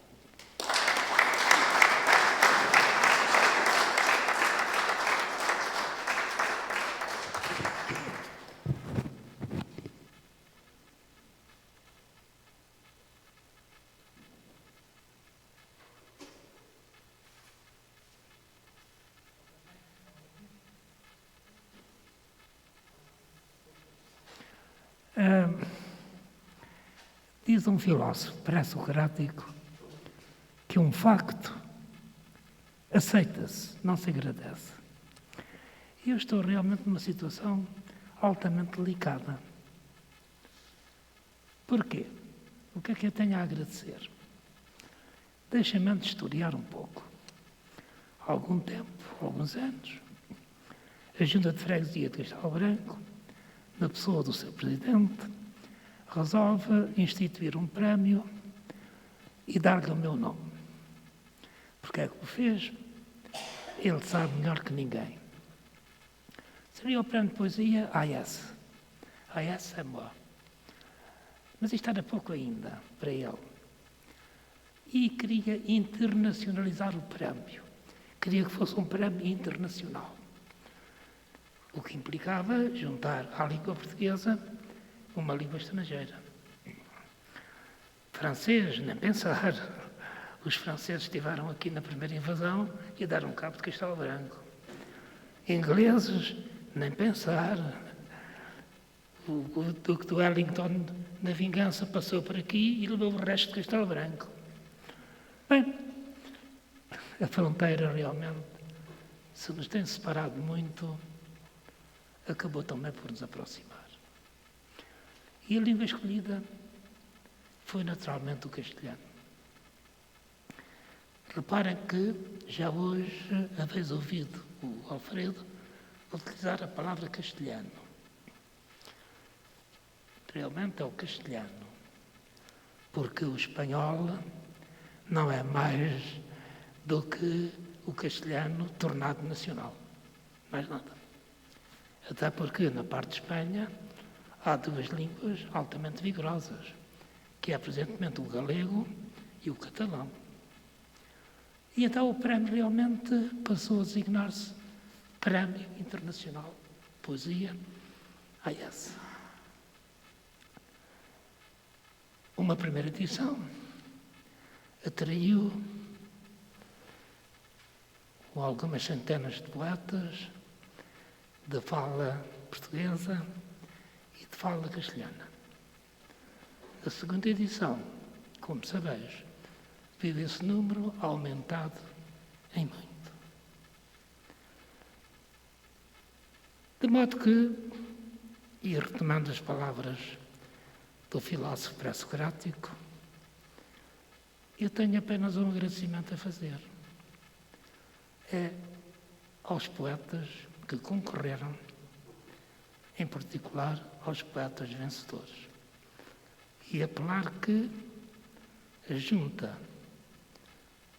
Diz um filósofo pré-socrático que um facto aceita-se, não se agradece. E eu estou realmente numa situação altamente delicada. Porquê? O que é que eu tenho a agradecer? Deixem-me antes historiar um pouco. Há algum tempo, alguns anos, a Junta de Freguesia de Castelo Branco, na pessoa do seu presidente, resolve instituir um prémio e dar-lhe o meu nome. Porquê é que o fez? ele sabe melhor que ninguém. Seria o prémio de poesia AS. AS é bom. Mas isto era pouco ainda para ele. E queria internacionalizar o prémio. Queria que fosse um prémio internacional. O que implicava juntar à língua portuguesa uma língua estrangeira. Francês, nem pensar. Os franceses estiveram aqui na primeira invasão e deram cabo de Castelo Branco. Ingleses, nem pensar. O Duque de Wellington, na vingança, passou por aqui e levou o resto de Castelo Branco. Bem, a fronteira realmente, se nos tem separado muito, acabou também por nos aproximar. E a língua escolhida foi naturalmente o castelhano. Reparem que já hoje haveis ouvido o Alfredo utilizar a palavra castelhano. Realmente é o castelhano, porque o espanhol não é mais do que o castelhano tornado nacional. Mais nada. Até porque na parte de Espanha há duas línguas altamente vigorosas, que é presentemente o galego e o catalão. E então o prémio realmente passou a designar-se Prémio Internacional de Poesia AS. Uma primeira edição atraiu algumas centenas de poetas de fala portuguesa e de fala castelhana. A segunda edição, como sabeis, viu esse número aumentado em muito. De modo que, e retomando as palavras do filósofo pré-socrático, eu tenho apenas um agradecimento a fazer. É aos poetas que concorreram, em particular aos poetas vencedores, e apelar que a Junta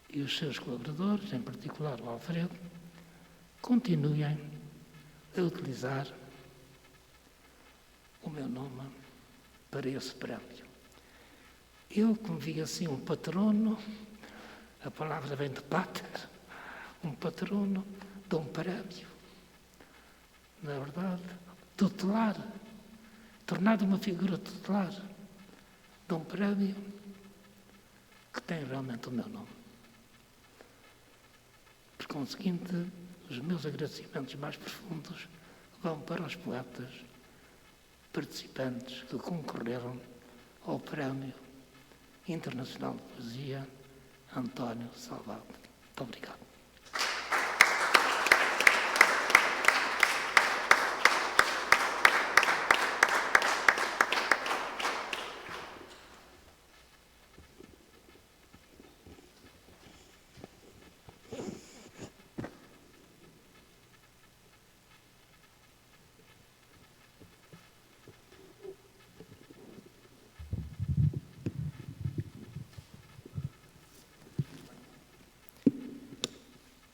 e os seus colaboradores, em particular o Alfredo, continuem a utilizar o meu nome para esse prémio. Eu, como vi assim um patrono, a palavra vem de pater, um patrono de um prémio, na verdade, tutelar, tornado uma figura tutelar de um prémio que tem realmente o meu nome. Por conseguinte, os meus agradecimentos mais profundos vão para os poetas participantes que concorreram ao Prémio Internacional de Poesia António Salvado. Muito obrigado.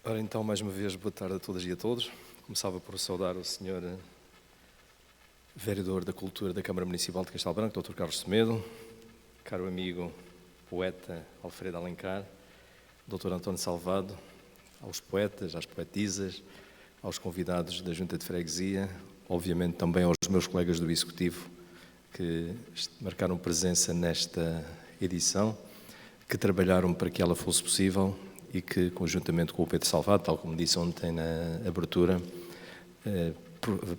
Ora, então, mais uma vez, boa tarde a todas e a todos. Começava por saudar o Sr. Vereador da Cultura da Câmara Municipal de Castelo Branco, Dr. Carlos Semedo, caro amigo poeta Alfredo Alencar, Dr. António Salvado, aos poetas, às poetisas, aos convidados da Junta de Freguesia, obviamente também aos meus colegas do Executivo que marcaram presença nesta edição, que trabalharam para que ela fosse possível e que, conjuntamente com o Pedro Salvado, tal como disse ontem na abertura,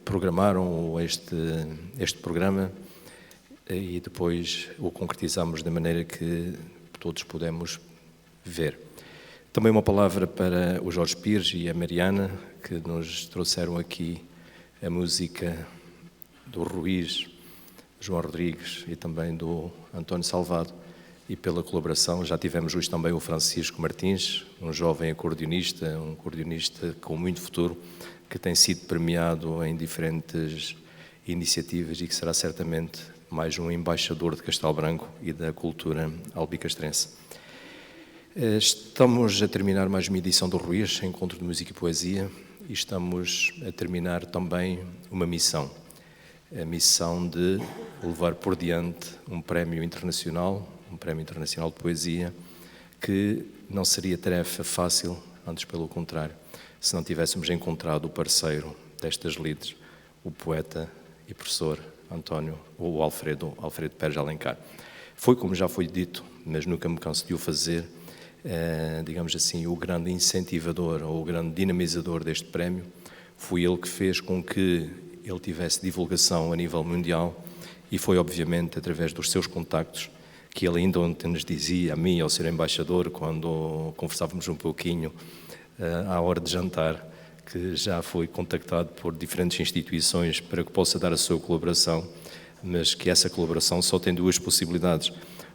programaram este programa e depois o concretizamos da maneira que todos pudemos ver. Também uma palavra para o Jorge Pires e a Mariana, que nos trouxeram aqui a música do Ruiz, João Rodrigues e também do António Salvado, e pela colaboração. Já tivemos hoje também o Francisco Martins, um jovem acordeonista, um acordeonista com muito futuro, que tem sido premiado em diferentes iniciativas e que será certamente mais um embaixador de Castelo Branco e da cultura albicastrense. Estamos a terminar mais uma edição do Ruiz, Encontro de Música e Poesia, e estamos a terminar também uma missão. A missão de levar por diante um prémio internacional de poesia, que não seria tarefa fácil, antes pelo contrário, se não tivéssemos encontrado o parceiro destas lides, o poeta e professor Alfredo Pérez de Alencar. Foi, como já foi dito, mas nunca me canso de o fazer, digamos assim, o grande incentivador ou o grande dinamizador deste prémio. Foi ele que fez com que ele tivesse divulgação a nível mundial e foi, obviamente, através dos seus contactos que ele ainda ontem nos dizia, a mim, ao ser embaixador, quando conversávamos um pouquinho à hora de jantar, que já foi contactado por diferentes instituições para que possa dar a sua colaboração, mas que essa colaboração só tem duas possibilidades: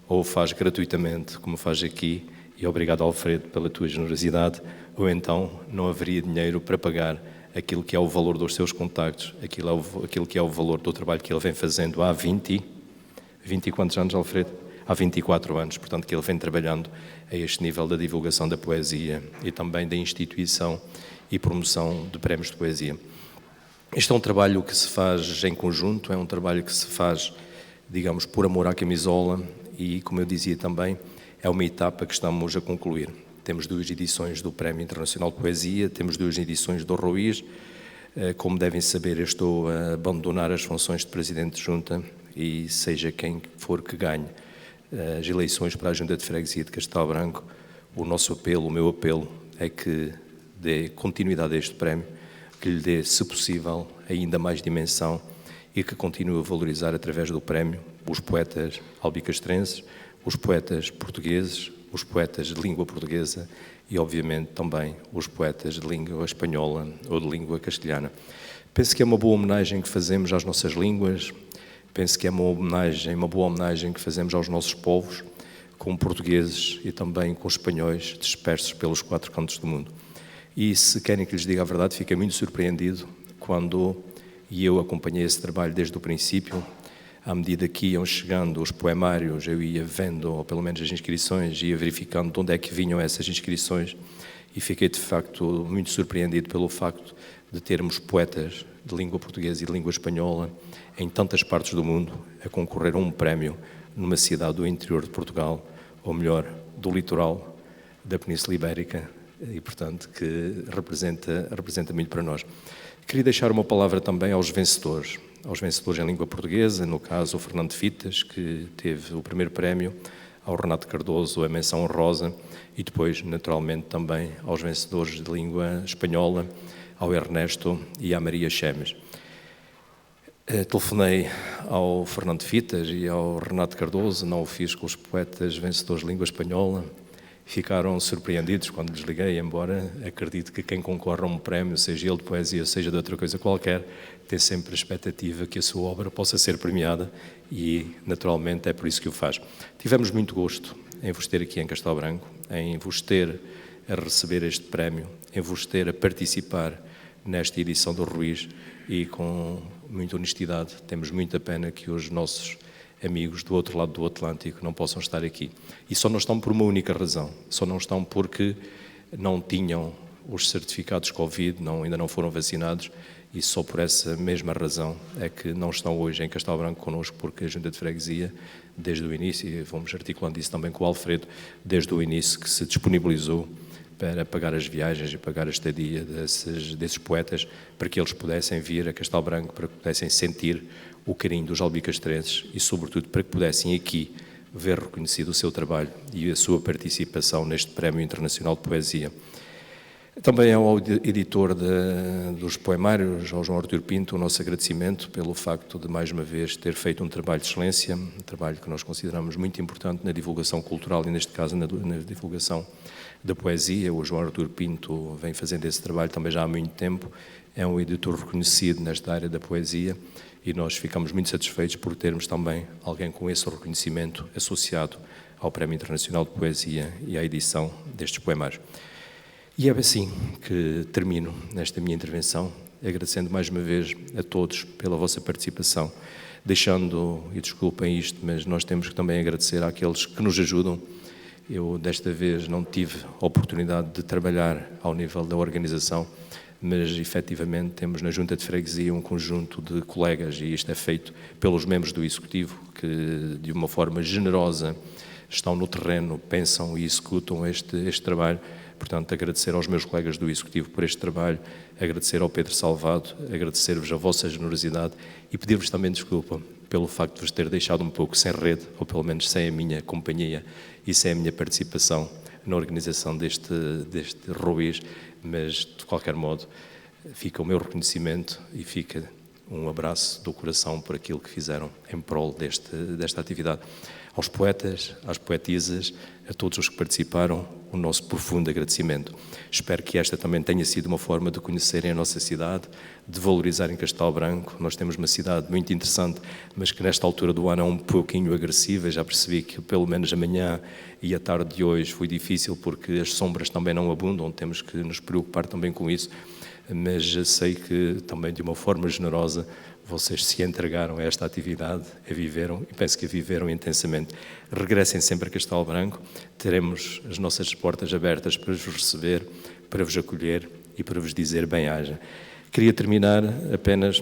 ou faz gratuitamente, como faz aqui, e obrigado, Alfredo, pela tua generosidade, ou então não haveria dinheiro para pagar aquilo que é o valor dos seus contactos, aquilo que é o valor do trabalho que ele vem fazendo há 20 e quantos anos, Alfredo? Há 24 anos, portanto, que ele vem trabalhando a este nível da divulgação da poesia e também da instituição e promoção de prémios de poesia. Este é um trabalho que se faz em conjunto, é um trabalho que se faz, digamos, por amor à camisola e, como eu dizia também, é uma etapa que estamos a concluir. Temos 2 edições do Prémio Internacional de Poesia, temos 2 edições do Ruiz. Como devem saber, eu estou a abandonar as funções de Presidente de Junta e seja quem for que ganhe as eleições para a Junta de Freguesia de Castelo Branco, o nosso apelo, o meu apelo é que dê continuidade a este prémio, que lhe dê, se possível, ainda mais dimensão e que continue a valorizar através do prémio os poetas albicastrenses, os poetas portugueses, os poetas de língua portuguesa e, obviamente, também os poetas de língua espanhola ou de língua castelhana. Penso que é uma boa homenagem que fazemos às nossas línguas, penso que é uma boa homenagem que fazemos aos nossos povos, com portugueses e também com espanhóis dispersos pelos 4 cantos do mundo. E se querem que lhes diga a verdade, fiquei muito surpreendido quando eu acompanhei esse trabalho desde o princípio. À medida que iam chegando os poemários, eu ia vendo, ou pelo menos as inscrições, ia verificando de onde é que vinham essas inscrições e fiquei de facto muito surpreendido pelo facto de termos poetas de língua portuguesa e de língua espanhola em tantas partes do mundo a concorrer a um prémio numa cidade do interior de Portugal, ou melhor, do litoral da Península Ibérica, e portanto que representa muito para nós. Queria deixar uma palavra também aos vencedores em língua portuguesa, no caso o Fernando Fitas, que teve o primeiro prémio, ao Renato Cardoso a menção honrosa e depois, naturalmente, também aos vencedores de língua espanhola, ao Ernesto e à Maria Chemes. Telefonei ao Fernando Fitas e ao Renato Cardoso, não o fiz com os poetas vencedores de língua espanhola. Ficaram surpreendidos quando lhes liguei, embora acredito que quem concorre a um prémio, seja ele de poesia, seja de outra coisa qualquer, tem sempre a expectativa que a sua obra possa ser premiada e, naturalmente, é por isso que o faz. Tivemos muito gosto em vos ter aqui em Castelo Branco, em vos ter a receber este prémio, em vos ter a participar nesta edição do Ruiz e, com muita honestidade, temos muita pena que os nossos amigos do outro lado do Atlântico não possam estar aqui. E só não estão por uma única razão, só não estão porque não tinham os certificados Covid, ainda não foram vacinados, e só por essa mesma razão é que não estão hoje em Castelo Branco connosco, porque a Junta de Freguesia, desde o início, e vamos articulando isso também com o Alfredo, desde o início que se disponibilizou para pagar as viagens e pagar a estadia desses poetas, para que eles pudessem vir a Castelo Branco, para que pudessem sentir o carinho dos albicastrenses e, sobretudo, para que pudessem aqui ver reconhecido o seu trabalho e a sua participação neste Prémio Internacional de Poesia. Também ao editor dos poemários, ao João Artur Pinto, o nosso agradecimento pelo facto de, mais uma vez, ter feito um trabalho de excelência, um trabalho que nós consideramos muito importante na divulgação cultural e, neste caso, na divulgação da poesia. O João Artur Pinto vem fazendo esse trabalho também já há muito tempo, é um editor reconhecido nesta área da poesia e nós ficamos muito satisfeitos por termos também alguém com esse reconhecimento associado ao Prémio Internacional de Poesia e à edição destes poemários. E é assim que termino nesta minha intervenção, agradecendo mais uma vez a todos pela vossa participação, deixando, e desculpem isto, mas nós temos que também agradecer àqueles que nos ajudam Eu, desta vez, não tive a oportunidade de trabalhar ao nível da organização, mas, efetivamente, temos na Junta de Freguesia um conjunto de colegas, e isto é feito pelos membros do Executivo, que, de uma forma generosa, estão no terreno, pensam e executam este trabalho. Portanto, agradecer aos meus colegas do Executivo por este trabalho, agradecer ao Pedro Salvado, agradecer-vos a vossa generosidade e pedir-vos também desculpa pelo facto de vos ter deixado um pouco sem rede, ou pelo menos sem a minha companhia e sem a minha participação na organização deste Ruiz, mas, de qualquer modo, fica o meu reconhecimento e fica um abraço do coração por aquilo que fizeram em prol desta atividade. Aos poetas, às poetisas, a todos os que participaram, o nosso profundo agradecimento. Espero que esta também tenha sido uma forma de conhecerem a nossa cidade, de valorizarem Castelo Branco. Nós temos uma cidade muito interessante, mas que nesta altura do ano é um pouquinho agressiva. Já percebi que pelo menos amanhã e a tarde de hoje foi difícil, porque as sombras também não abundam, temos que nos preocupar também com isso. Mas sei que também de uma forma generosa vocês se entregaram a esta atividade, a viveram, e penso que a viveram intensamente. Regressem sempre a Castelo Branco, teremos as nossas portas abertas para vos receber, para vos acolher e para vos dizer bem-aja. Queria terminar apenas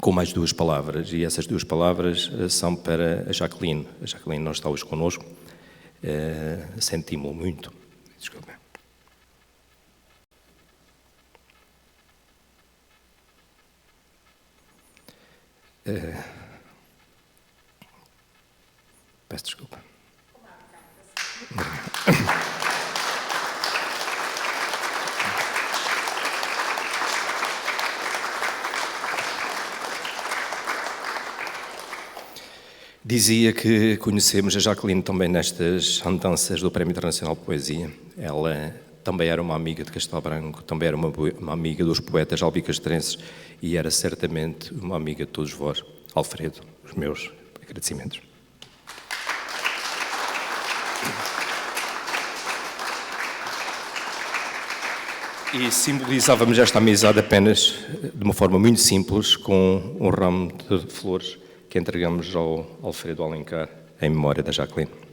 com mais 2 palavras, e essas 2 palavras são para a Jacqueline. A Jacqueline não está hoje connosco, senti-mo muito, desculpa. Peço desculpa. Dizia que conhecemos a Jacqueline também nestas andanças do Prémio Internacional de Poesia. Ela também era uma amiga de Castelo Branco, também era uma amiga dos poetas albicastrenses e era certamente uma amiga de todos vós. Alfredo, os meus agradecimentos. E simbolizávamos esta amizade apenas de uma forma muito simples, com um ramo de flores que entregamos ao Alfredo Alencar em memória da Jacqueline.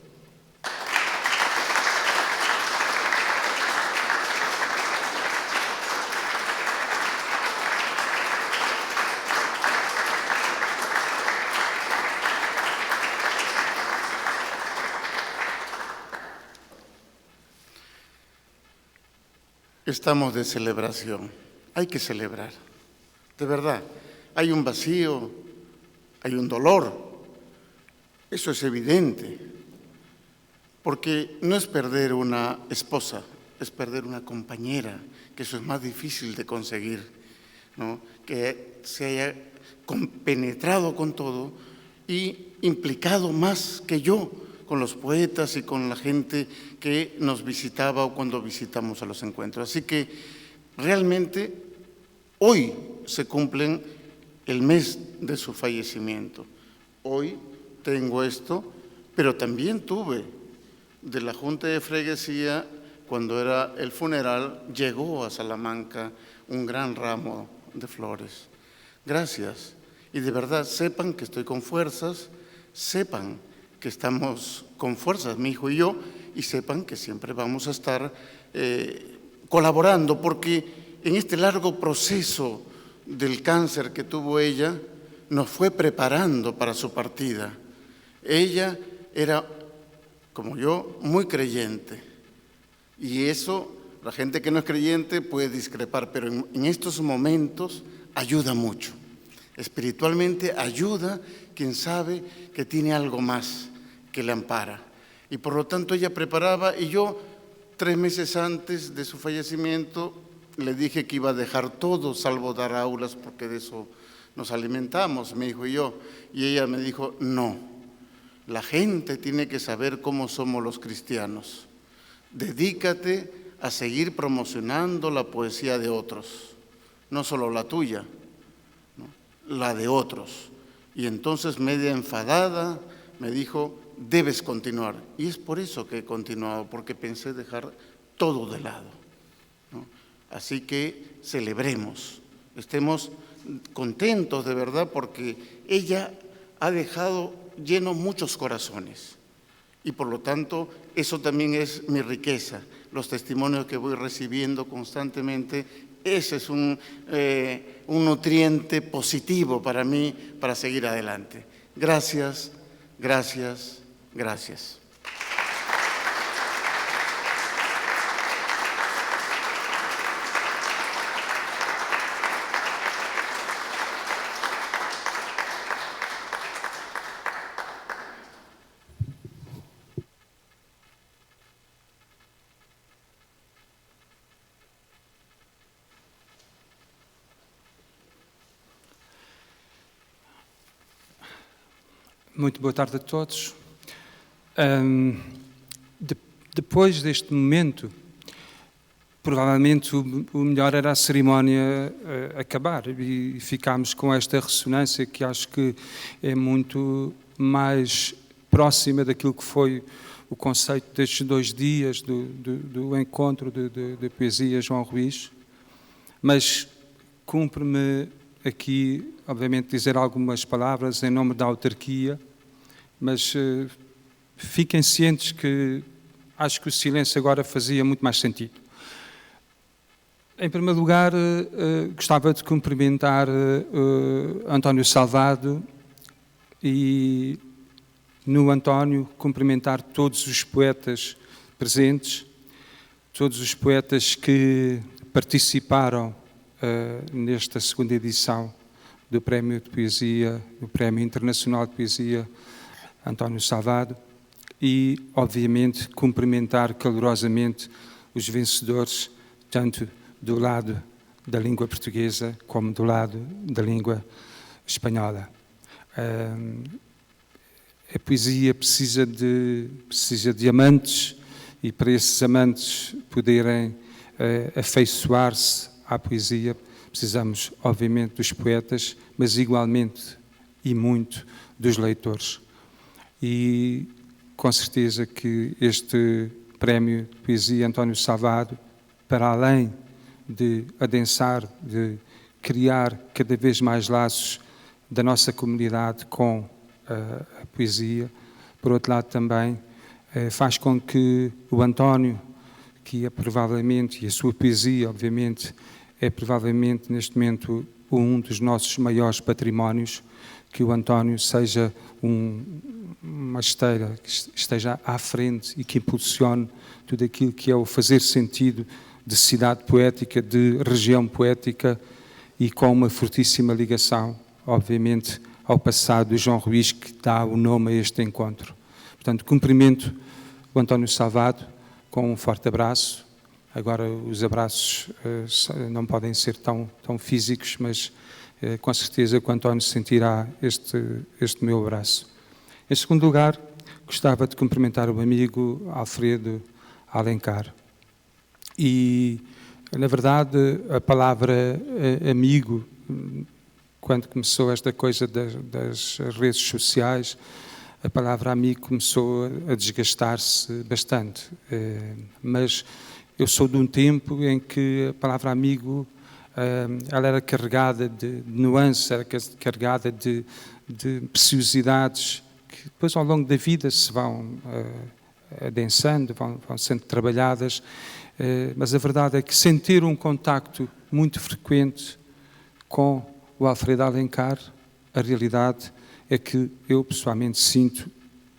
Estamos de celebración. Hay que celebrar. De verdad, hay un vacío, hay un dolor. Eso es evidente. Porque no es perder una esposa, es perder una compañera, que eso es más difícil de conseguir, ¿no? Que se haya compenetrado con todo y implicado más que yo con los poetas y con la gente que nos visitaba o cuando visitamos a los encuentros. Así que realmente hoy se cumplen el mes de su fallecimiento. Hoy tengo esto, pero también tuve de la Junta de Freguesía, cuando era el funeral, llegó a Salamanca un gran ramo de flores. Gracias. Y de verdad, sepan que estoy con fuerzas, sepan que estamos con fuerzas, mi hijo y yo, y sepan que siempre vamos a estar colaborando, porque en este largo proceso del cáncer que tuvo ella, nos fue preparando para su partida. Ella era, como yo, muy creyente, y eso, la gente que no es creyente puede discrepar, pero en estos momentos ayuda mucho. Espiritualmente ayuda quien sabe que tiene algo más que le ampara. Y por lo tanto ella preparaba, y yo 3 meses antes de su fallecimiento le dije que iba a dejar todo salvo dar aulas, porque de eso nos alimentamos, mi hijo y yo. Y ella me dijo, no, la gente tiene que saber cómo somos los cristianos. Dedícate a seguir promocionando la poesía de otros, no solo la tuya, ¿no? La de otros. Y entonces, media enfadada, me dijo, debes continuar. Y es por eso que he continuado, porque pensé dejar todo de lado, ¿no? Así que celebremos, estemos contentos de verdad, porque ella ha dejado llenos muchos corazones. Y por lo tanto, eso también es mi riqueza. Los testimonios que voy recibiendo constantemente, ese es un nutriente positivo para mí para seguir adelante. Gracias, gracias, gracias. Muito boa tarde a todos. Depois deste momento, provavelmente o melhor era a cerimónia acabar e ficarmos com esta ressonância que acho que é muito mais próxima daquilo que foi o conceito destes 2 dias do encontro de poesia João Ruiz. Mas cumpre-me aqui, obviamente, dizer algumas palavras em nome da autarquia, mas fiquem cientes que acho que o silêncio agora fazia muito mais sentido. Em primeiro lugar, gostava de cumprimentar António Salvado e, no António, cumprimentar todos os poetas presentes, todos os poetas que participaram nesta segunda edição do Prémio de Poesia, do Prémio Internacional de Poesia António Salvado, e, obviamente, cumprimentar calorosamente os vencedores, tanto do lado da língua portuguesa como do lado da língua espanhola. A poesia precisa de amantes, e para esses amantes poderem afeiçoar-se à poesia, precisamos, obviamente, dos poetas, mas igualmente e muito dos leitores. E com certeza que este Prémio de Poesia António Salvado, para além de adensar, de criar cada vez mais laços da nossa comunidade com a poesia, por outro lado também faz com que o António, que é provavelmente, e a sua poesia, obviamente, é provavelmente neste momento um dos nossos maiores patrimónios, que o António seja uma esteira que esteja à frente e que impulsione tudo aquilo que é o fazer sentido de cidade poética, de região poética, e com uma fortíssima ligação, obviamente, ao passado do João Ruiz, que dá o nome a este encontro. Portanto, cumprimento o António Salvado com um forte abraço. Agora, os abraços não podem ser tão físicos, mas com certeza que o António sentirá este meu abraço. Em segundo lugar, gostava de cumprimentar o amigo Alfredo Alencar. E, na verdade, a palavra amigo, quando começou esta coisa das redes sociais, a palavra amigo começou a desgastar-se bastante. Mas eu sou de um tempo em que a palavra amigo ela era carregada de nuances, era carregada de preciosidades que depois, ao longo da vida, se vão adensando, vão sendo trabalhadas. Mas a verdade é que, sem ter um contacto muito frequente com o Alfredo Alencar, a realidade é que eu pessoalmente sinto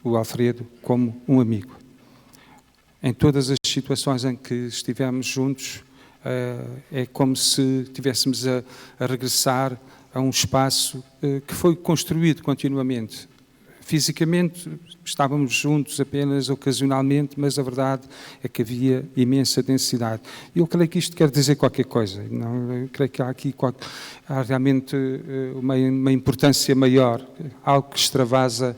o Alfredo como um amigo. Em todas as situações em que estivemos juntos, é como se estivéssemos a regressar a um espaço que foi construído continuamente. Fisicamente estávamos juntos apenas ocasionalmente, mas a verdade é que havia imensa densidade. E eu creio que isto quer dizer qualquer coisa. Eu creio que há aqui há realmente uma importância maior, algo que extravasa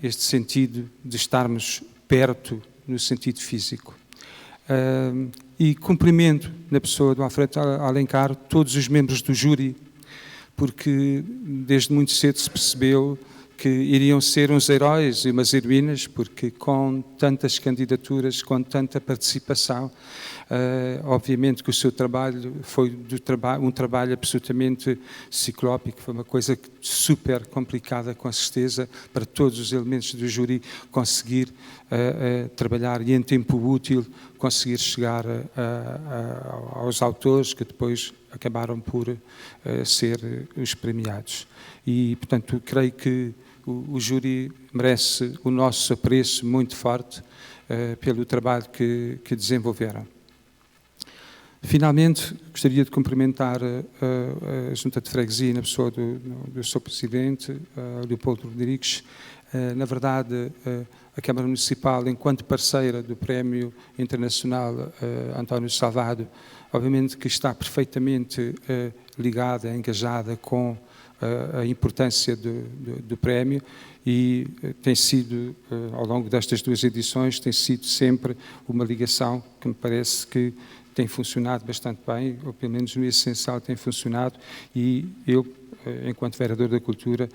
este sentido de estarmos perto no sentido físico. E cumprimento na pessoa do Alfredo Alencar todos os membros do júri, porque desde muito cedo se percebeu que iriam ser uns heróis e umas heroínas, porque com tantas candidaturas, com tanta participação, obviamente que o seu trabalho foi um trabalho absolutamente ciclópico, foi uma coisa super complicada, com certeza, para todos os elementos do júri conseguir trabalhar e em tempo útil conseguir chegar aos autores que depois acabaram por ser os premiados. E, portanto, creio que o júri merece o nosso apreço muito forte pelo trabalho que desenvolveram. Finalmente, gostaria de cumprimentar a Junta de Freguesia na pessoa do seu Presidente, Leopoldo Rodrigues. Na verdade, a Câmara Municipal, enquanto parceira do Prémio Internacional António Salvado, obviamente que está perfeitamente ligada, engajada com a importância do prémio e tem sido, ao longo destas 2 edições, tem sido sempre uma ligação que me parece que tem funcionado bastante bem, ou pelo menos no essencial tem funcionado, e eu, enquanto vereador da Cultura,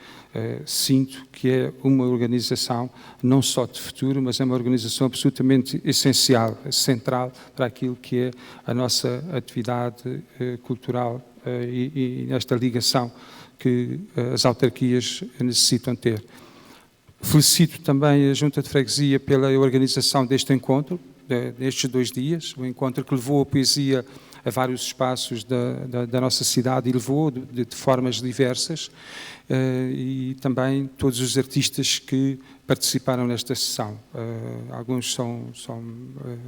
sinto que é uma organização não só de futuro, mas é uma organização absolutamente essencial, central para aquilo que é a nossa atividade cultural e esta ligação que as autarquias necessitam ter. Felicito também a Junta de Freguesia pela organização deste encontro, destes 2 dias, um encontro que levou a poesia a vários espaços da nossa cidade e levou de formas diversas, e também todos os artistas que participaram nesta sessão. Alguns são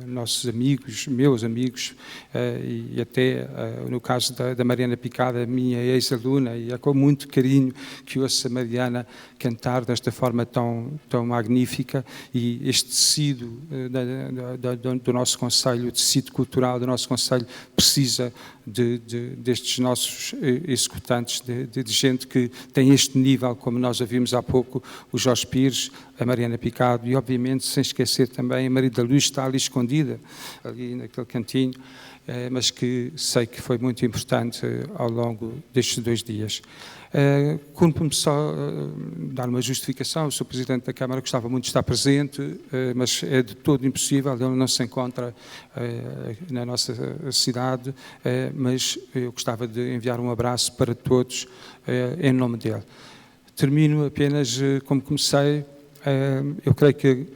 nossos amigos, meus amigos, e até, no caso da Mariana Picada, a minha ex-aluna, e é com muito carinho que ouço a Mariana cantar desta forma tão magnífica, e este tecido do nosso concelho, o tecido cultural do nosso concelho, precisa destes nossos executantes, de gente que tem este nível, como nós ouvimos há pouco, o Jorge Pires, a Mariana Picado, e obviamente sem esquecer também a Maria da Luz, está ali escondida, ali naquele cantinho, mas que sei que foi muito importante ao longo destes 2 dias. Cumpre-me só dar uma justificação. O Sr. Presidente da Câmara gostava muito de estar presente, mas é de todo impossível, ele não se encontra na nossa cidade, mas eu gostava de enviar um abraço para todos em nome dele. Termino apenas como comecei. Eu creio que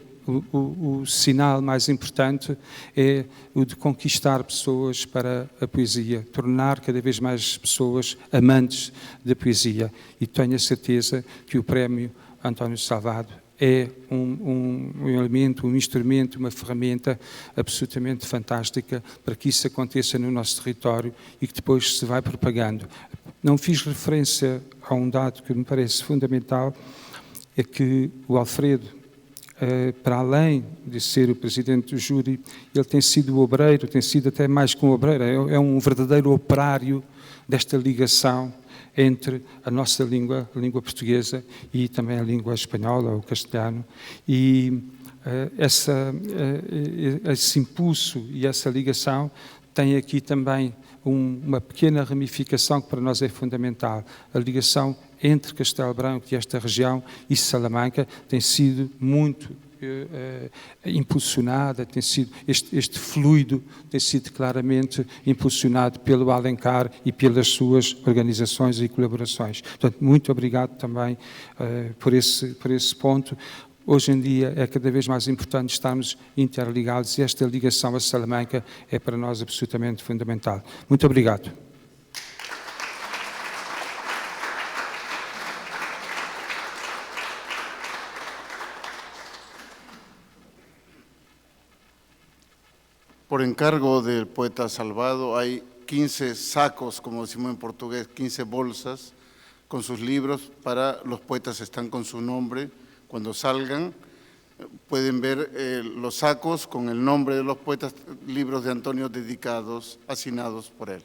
o sinal mais importante é o de conquistar pessoas para a poesia, tornar cada vez mais pessoas amantes da poesia. E tenho a certeza que o Prémio António Salvado é um elemento, um instrumento, uma ferramenta absolutamente fantástica para que isso aconteça no nosso território e que depois se vai propagando. Não fiz referência a um dado que me parece fundamental, é que o Alfredo, para além de ser o presidente do júri, ele tem sido o obreiro, tem sido até mais que um obreiro, é um verdadeiro operário desta ligação entre a nossa língua, a língua portuguesa, e também a língua espanhola, o castelhano, e esse impulso e essa ligação tem aqui também uma pequena ramificação que para nós é fundamental. A ligação entre Castelo Branco e esta região e Salamanca tem sido muito impulsionada, tem sido este fluido tem sido claramente impulsionado pelo Alencar e pelas suas organizações e colaborações. Portanto, muito obrigado também por esse ponto. Hoje em dia é cada vez mais importante estarmos interligados e esta ligação a Salamanca é para nós absolutamente fundamental. Muito obrigado. Por encargo del poeta Salvado hay 15 sacos, como decimos en portugués, 15 bolsas con sus libros para los poetas, están con su nombre. Cuando salgan pueden ver los sacos con el nombre de los poetas, libros de Antonio dedicados, asignados por él.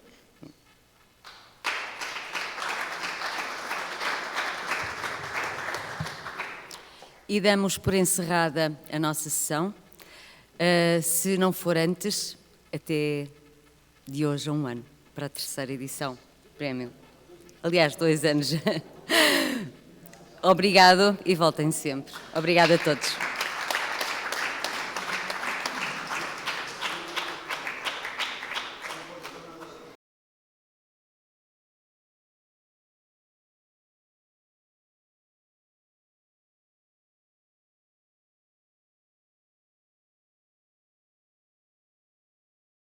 E damos por encerrada a nossa sessão, se não for antes, até de hoje a 1 ano, para a 3ª edição do prémio. Aliás, 2 anos. Obrigado e voltem sempre. Obrigada a todos.